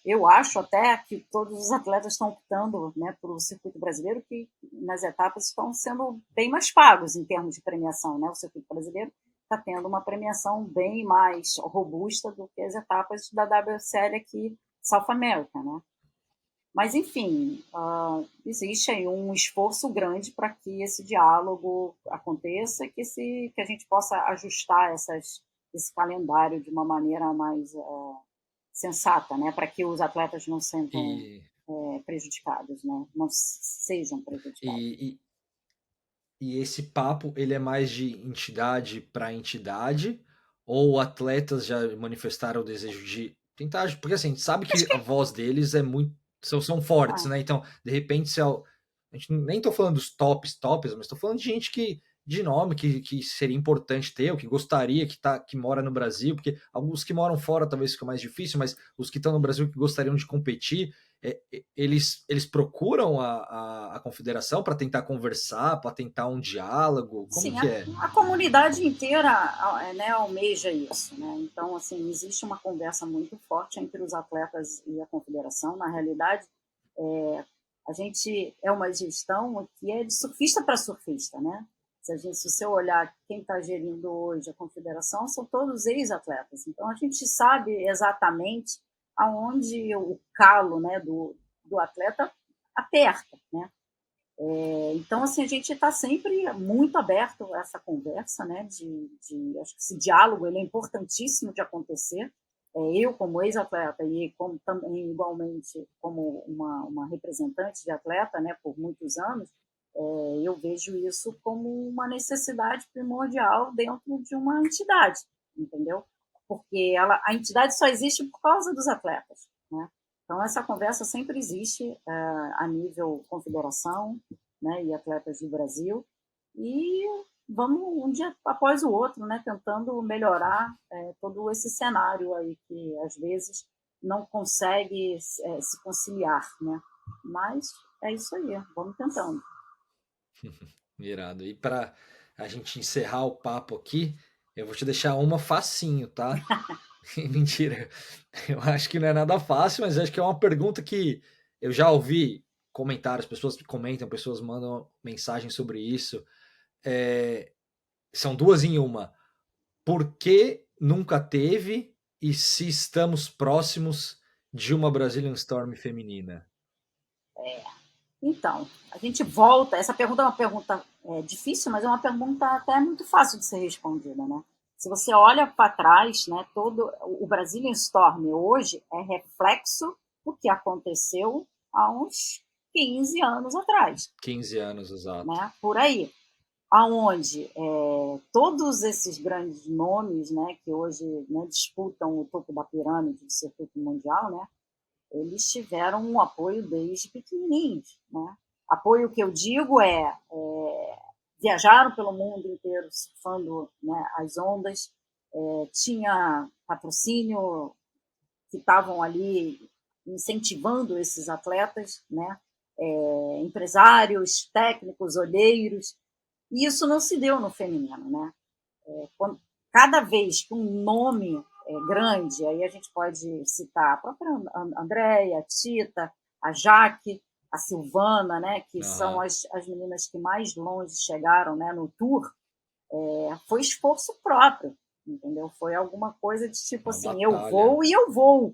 Eu acho até que todos os atletas estão optando, né, para o circuito brasileiro, que nas etapas estão sendo bem mais pagos em termos de premiação, né? O circuito brasileiro está tendo uma premiação bem mais robusta do que as etapas da WSL aqui, South America, né? Mas, enfim, existe aí um esforço grande para que esse diálogo aconteça, que a gente possa ajustar esse calendário de uma maneira mais sensata, né, para que os atletas não sejam E, prejudicados, né, não sejam prejudicados. e, e esse papo, ele é mais de entidade para entidade, ou atletas já manifestaram o desejo de tentar, porque assim, a gente sabe Acho que que a voz deles é muito, são fortes, ah, né? Então, de repente, se a gente nem tô falando dos tops, mas tô falando de gente de nome que seria importante ter, ou que gostaria, que mora no Brasil, porque alguns que moram fora talvez fica mais difícil, mas os que estão no Brasil que gostariam de competir, eles procuram a confederação para tentar conversar, para tentar um diálogo? Como sim, que é? a comunidade inteira, né, almeja isso, né? Então, assim, existe uma conversa muito forte entre os atletas e a confederação. Na realidade, a gente é uma gestão que é de surfista para surfista, né? Se você olhar quem está gerindo hoje a confederação, são todos ex-atletas. Então, a gente sabe exatamente aonde o calo, né, do atleta aperta, né? Então, assim, a gente está sempre muito aberto a essa conversa, né? Acho que esse diálogo ele é importantíssimo de acontecer. Eu, como ex-atleta e como, também, igualmente, como uma representante de atleta, né, por muitos anos, eu vejo isso como uma necessidade primordial dentro de uma entidade, entendeu? Porque a entidade só existe por causa dos atletas, né? Então, essa conversa sempre existe a nível confederação, né, e atletas do Brasil, e vamos um dia após o outro, né, tentando melhorar todo esse cenário aí que às vezes não consegue se conciliar, né? Mas é isso aí, vamos tentando. Irado. E para a gente encerrar o papo aqui, eu vou te deixar uma facinho, tá? Mentira. Eu acho que não é nada fácil, mas acho que é uma pergunta que eu já ouvi comentários, pessoas que comentam, pessoas mandam mensagens sobre isso. São duas em uma. Por que nunca teve e se estamos próximos de uma Brazilian Storm feminina? Então, a gente volta. Essa pergunta é uma pergunta difícil, mas é uma pergunta até muito fácil de ser respondida, né? Se você olha para trás, né, todo o Brazilian Storm hoje é reflexo do que aconteceu há uns 15 anos atrás, 15 anos, exato. né? Por aí, aonde todos esses grandes nomes, né, que hoje, né, disputam o topo da pirâmide do circuito mundial, né, eles tiveram um apoio desde pequenininhos, né? Apoio que eu digo viajaram pelo mundo inteiro surfando, né, as ondas, tinha patrocínio que estavam ali incentivando esses atletas, né? Empresários, técnicos, olheiros, e isso não se deu no feminino, né? Cada vez que um nome grande, aí a gente pode citar a própria Andréia, a Tita, a Jaque, a Silvana, né, que são as meninas que mais longe chegaram, né, no tour, foi esforço próprio, entendeu? Foi alguma coisa de tipo Uma assim, eu batalha. vou e eu vou.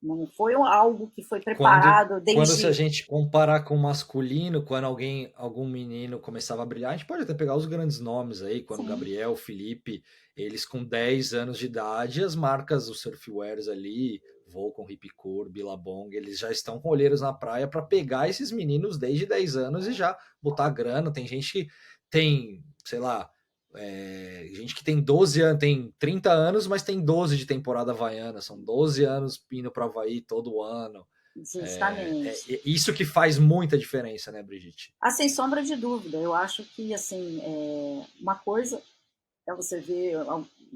Não foi algo que foi preparado Quando se a desde... gente comparar com o masculino, quando algum menino começava a brilhar, a gente pode até pegar os grandes nomes aí, quando Sim. Gabriel, Felipe, eles com 10 anos de idade, as marcas, os surfwares ali, Volcom, Ripcur, Billabong, eles já estão com olheiros na praia para pegar esses meninos desde 10 anos e já botar grana. Tem gente que tem, sei lá, gente que tem 12 anos, tem 30 anos, mas tem 12 de temporada havaiana, são 12 anos indo para o Havaí todo ano. Justamente. Isso que faz muita diferença, né, Brigitte? Sem sombra de dúvida. Eu acho que, assim, uma coisa é você ver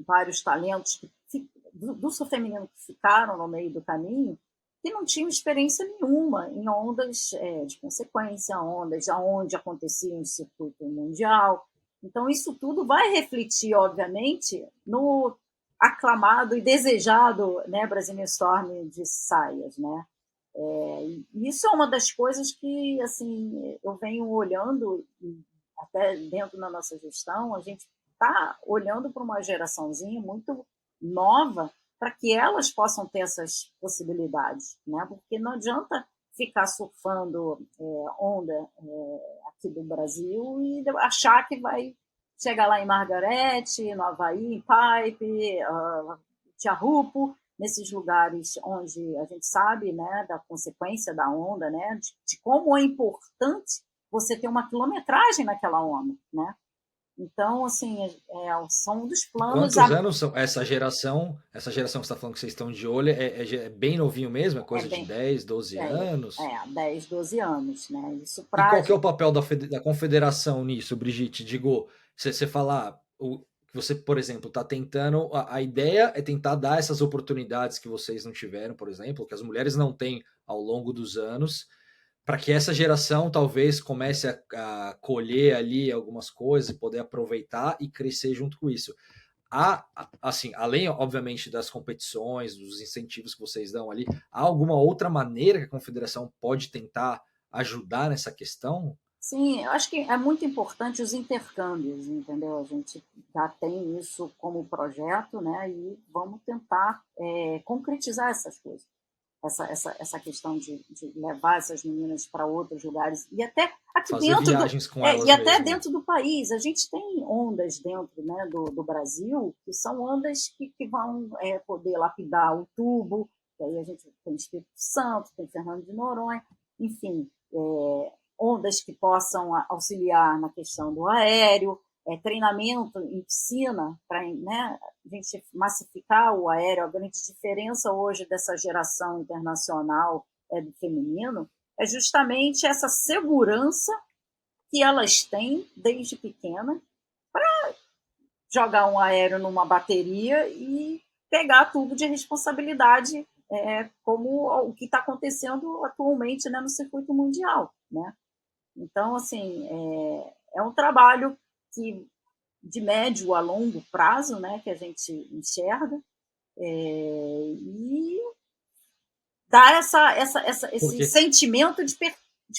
vários talentos do surf feminino que ficaram no meio do caminho que não tinham experiência nenhuma em ondas de consequência, ondas onde acontecia um circuito mundial. Então, isso tudo vai refletir, obviamente, no aclamado e desejado, né, Brazilian Storm de saias, né? Isso é uma das coisas que, assim, eu venho olhando, até dentro da nossa gestão, a gente está olhando para uma geraçãozinha muito nova para que elas possam ter essas possibilidades, né? Porque não adianta ficar surfando onda aqui do Brasil e achar que vai chegar lá em Margarete, no Havaí, em Pipe, Tiahupo, nesses lugares onde a gente sabe, né, da consequência da onda, né, de como é importante você ter uma quilometragem naquela onda, né? Então, assim, são um dos E planos... quantos anos são essa geração? Essa geração que você está falando que vocês estão de olho é bem novinho mesmo? É coisa de bem, 10, 12 anos? 10, 12 anos, né? Isso E pra qual que é o gente. papel da confederação nisso, Brigitte? Digo, você falar, você, por exemplo, está tentando, a ideia é tentar dar essas oportunidades que vocês não tiveram, por exemplo, que as mulheres não têm ao longo dos anos, para que essa geração talvez comece a colher ali algumas coisas e poder aproveitar e crescer junto com isso. Assim, além, obviamente, das competições, dos incentivos que vocês dão ali, há alguma outra maneira que a confederação pode tentar ajudar nessa questão? Sim, eu acho que é muito importante os intercâmbios, entendeu? A gente já tem isso como projeto, né? E vamos tentar concretizar essas coisas. Essa questão de levar essas meninas para outros lugares e até aqui Fazer dentro do viagens com elas e até mesmo. dentro do país a gente tem ondas dentro, né, do Brasil que são ondas que vão poder lapidar o tubo, que aí a gente tem Espírito Santo, tem Fernando de Noronha, enfim, ondas que possam auxiliar na questão do aéreo, treinamento em piscina para, né, a gente massificar o aéreo. A grande diferença hoje dessa geração internacional do feminino é justamente essa segurança que elas têm desde pequena para jogar um aéreo numa bateria e pegar tubo de responsabilidade como o que está acontecendo atualmente, né, no circuito mundial, né? Então, assim, é um trabalho de médio a longo prazo, né, que a gente enxerga, e dá esse Porque sentimento de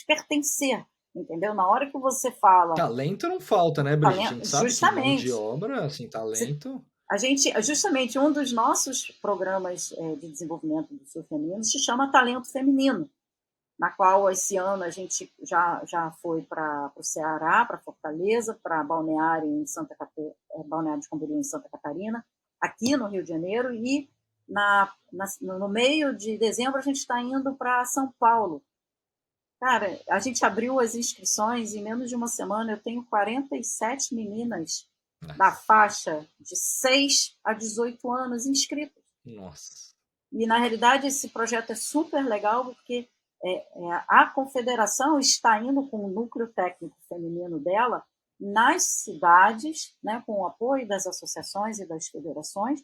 pertencer, entendeu? Na hora que você fala talento não falta, né, Brigitte? A gente sabe que mão de justamente, obra, assim, talento. justamente um dos nossos programas de desenvolvimento do surf feminino se chama Talento Feminino, na qual esse ano a gente já foi para o Ceará, para Fortaleza, para Balneário Balneário de Camboriú, em Santa Catarina, aqui no Rio de Janeiro, e no meio de dezembro a gente está indo para São Paulo. Cara, a gente abriu as inscrições e em menos de uma semana eu tenho 47 meninas da faixa de 6 a 18 anos inscritas. Nossa. E, na realidade, esse projeto é super legal porque a confederação está indo com o núcleo técnico feminino dela nas cidades, né, com o apoio das associações e das federações,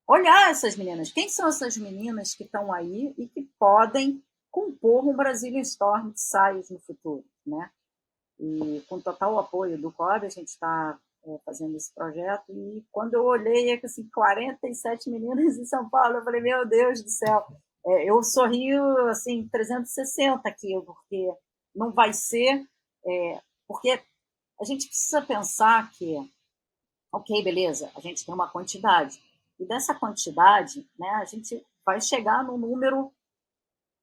olhar essas meninas. Quem são essas meninas que estão aí e que podem compor um Brazilian Storm de saias no futuro, né? E com total apoio do COB, a gente está fazendo esse projeto, e quando eu olhei assim, 47 meninas em São Paulo, eu falei, meu Deus do céu, eu sorrio assim 360 aqui, porque não vai ser, porque a gente precisa pensar que, ok, beleza, a gente tem uma quantidade, e dessa quantidade, né, a gente vai chegar no número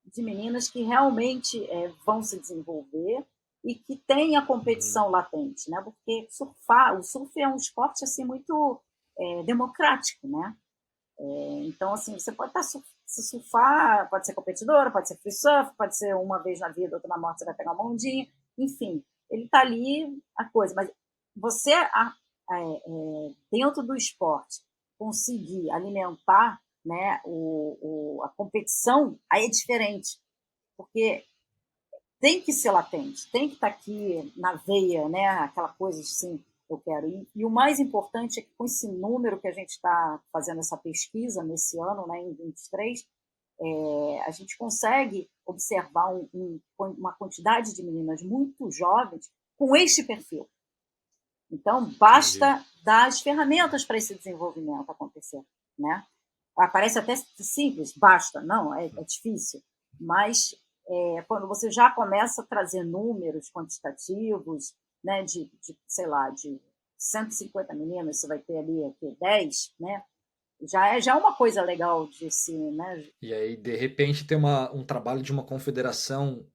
de meninas que realmente vão se desenvolver e que tem a competição latente, né? Porque o surf é um esporte assim muito democrático, né? Então, assim, você pode se surfar, pode ser competidora, pode ser free surf, pode ser uma vez na vida, outra na morte, você vai pegar uma ondinha, enfim, ele está ali a coisa, mas você, dentro do esporte, conseguir alimentar, né, a competição, aí é diferente, porque tem que ser latente, tem que estar aqui na veia, né, aquela coisa assim, eu quero. E o mais importante é que com esse número que a gente está fazendo essa pesquisa nesse ano, né, em 23, a gente consegue observar uma quantidade de meninas muito jovens com este perfil. Então, basta dar as ferramentas para esse desenvolvimento acontecer, né? Parece até simples, basta, não, é difícil, mas quando você já começa a trazer números quantitativos, né, sei lá, de 150 meninas, você vai ter ali aqui, 10, né? Já é uma coisa legal de se, né? E aí, de repente, ter um trabalho de uma confederação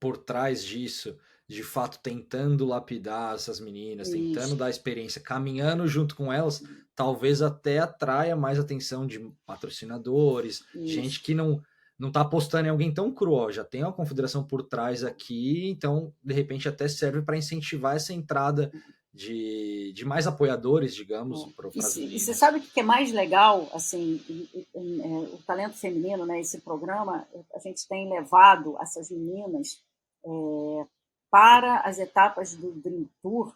por trás disso, de fato tentando lapidar essas meninas, tentando Isso. dar experiência, caminhando junto com elas, talvez até atraia mais atenção de patrocinadores, gente que não está apostando em alguém tão cruel, já tem uma confederação por trás aqui, então, de repente, até serve para incentivar essa entrada de mais apoiadores, digamos, para as E meninas. você sabe o que é mais legal, assim, o talento feminino, né? Esse programa, a gente tem levado essas meninas para as etapas do Dream Tour,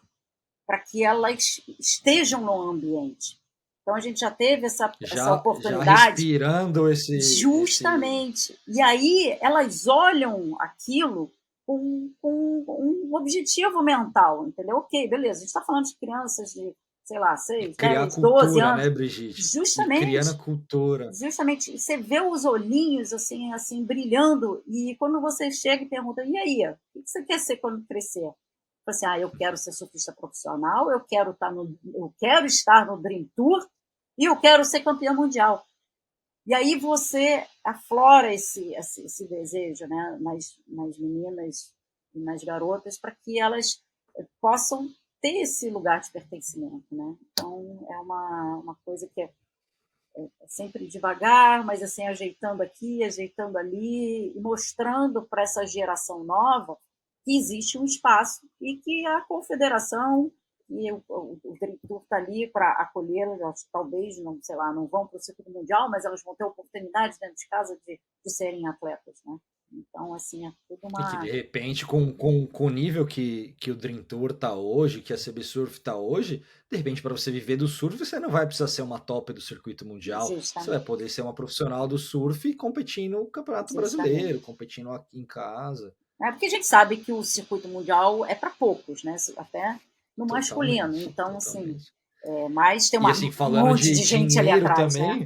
para que elas estejam no ambiente. Então a gente já teve essa oportunidade. Já respirando justamente. E aí elas olham aquilo com um objetivo mental, entendeu? Ok, beleza, a gente está falando de crianças de, sei lá, 6, 10, 12 anos. Né, Brigitte? Justamente. E criando a cultura. Justamente. Você vê os olhinhos assim brilhando, e quando você chega e pergunta, e aí, o que você quer ser quando crescer? Assim, eu quero ser surfista profissional, eu quero estar no Dream Tour e eu quero ser campeã mundial. E aí você aflora esse desejo, né, nas meninas e nas garotas, para que elas possam ter esse lugar de pertencimento, né? Então é uma coisa que é sempre devagar, mas assim ajeitando aqui, ajeitando ali, e mostrando para essa geração nova que existe um espaço e que a confederação e o Dream Tour está ali para acolhê-las, talvez, não, sei lá, não vão para o circuito mundial, mas elas vão ter oportunidade dentro de casa de serem atletas, né? Então, assim, é tudo E que de uma... repente, com o nível que o Dream Tour tá hoje, que a CB Surf tá hoje, de repente, para você viver do surf, você não vai precisar ser uma top do circuito mundial. Você vai Justamente, poder ser uma profissional do surf e competir no Campeonato Brasileiro, justamente. competindo aqui em casa. É porque a gente sabe que o circuito mundial é para poucos, né? Até no masculino. Totalmente, Então, assim, totalmente. mas tem E assim, um falando monte de de gente ali dinheiro atrás, né? também,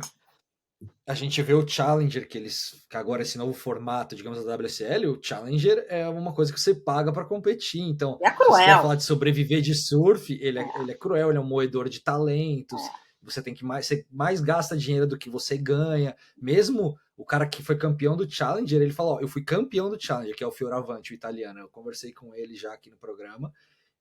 a gente vê o Challenger, que agora esse novo formato, digamos, da WSL, o Challenger é uma coisa que você paga para competir. Então, É se você quer cruel. falar de sobreviver de surf, ele É, é cruel, ele é um moedor de talentos. é, Você tem que você mais gasta dinheiro do que você ganha. Mesmo o cara que foi campeão do Challenger, ele falou: ó, eu fui campeão do Challenger, que é o Fioravanti, o italiano. Eu conversei com ele já aqui no programa.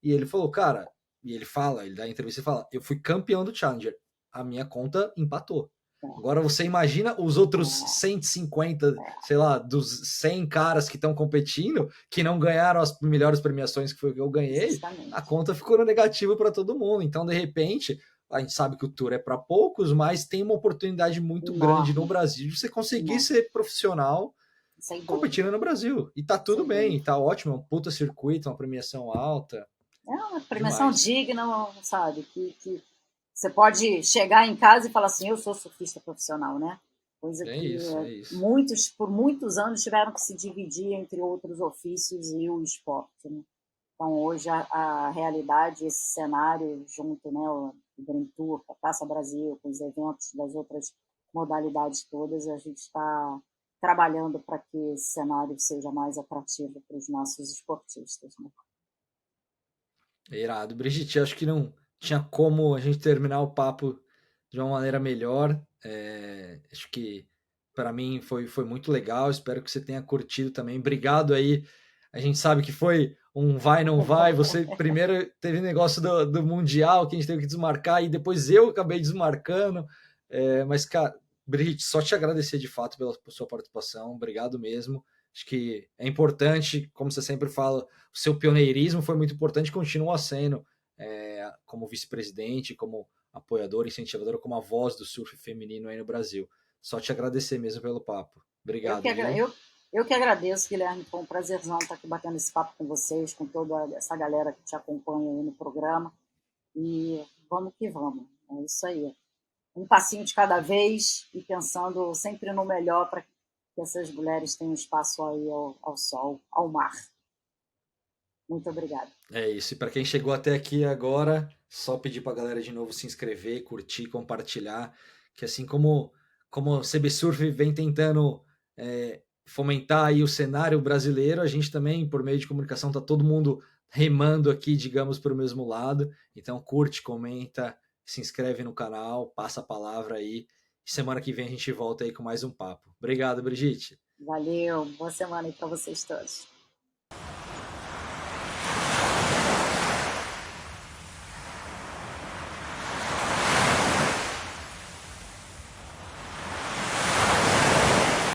E ele falou, cara, e ele fala, ele dá entrevista e fala: eu fui campeão do Challenger. A minha conta empatou. Agora você imagina os outros 150, sei lá, dos 100 caras que estão competindo, que não ganharam as melhores premiações que foi que eu ganhei, a justamente. conta ficou no negativo para todo mundo. Então, de repente, a gente sabe que o Tour é para poucos, mas tem uma oportunidade muito grande no Enorme, Brasil de você conseguir enorme. ser profissional Sem dúvida, competindo no Brasil. E tá tudo sem bem, dúvida. tá ótimo, é um puta circuito, uma premiação alta, É uma premiação demais. digna, sabe? Que você pode chegar em casa e falar assim, eu sou surfista profissional, né? Coisa É que isso, é isso. muitos, por muitos anos, tiveram que se dividir entre outros ofícios e o esporte, né? Então, hoje, a realidade, esse cenário, junto, né, o Grand Tour, a Taça Brasil, com os eventos das outras modalidades todas, a gente está trabalhando para que esse cenário seja mais atrativo para os nossos esportistas, né? Irado. Brigitte, acho que não tinha como a gente terminar o papo de uma maneira melhor. Acho que para mim foi muito legal. Espero que você tenha curtido também. Obrigado aí. A gente sabe que foi um vai, não vai. Você primeiro teve negócio do Mundial que a gente teve que desmarcar e depois eu acabei desmarcando. Mas, cara, Brigitte, só te agradecer de fato pela sua participação. Obrigado mesmo. Acho que é importante, como você sempre fala, o seu pioneirismo foi muito importante e continua sendo, como vice-presidente, como apoiador, incentivador, como a voz do surf feminino aí no Brasil. Só te agradecer mesmo pelo papo. Eu que, Obrigado, agra- viu? eu que agradeço, Guilherme. Foi um prazerzão estar aqui batendo esse papo com vocês, com toda essa galera que te acompanha aí no programa. E vamos que vamos. É isso aí. Um passinho de cada vez e pensando sempre no melhor para que essas mulheres tenham espaço aí ao sol, ao mar. Muito obrigada. É isso. E para quem chegou até aqui agora, só pedir para a galera de novo se inscrever, curtir, compartilhar, que assim como o CB Surf vem tentando fomentar aí o cenário brasileiro, a gente também, por meio de comunicação, tá todo mundo remando aqui, digamos, para o mesmo lado. Então curte, comenta, se inscreve no canal, passa a palavra aí. Semana que vem a gente volta aí com mais um papo. Obrigado, Brigitte. Valeu. Boa semana aí para vocês todos.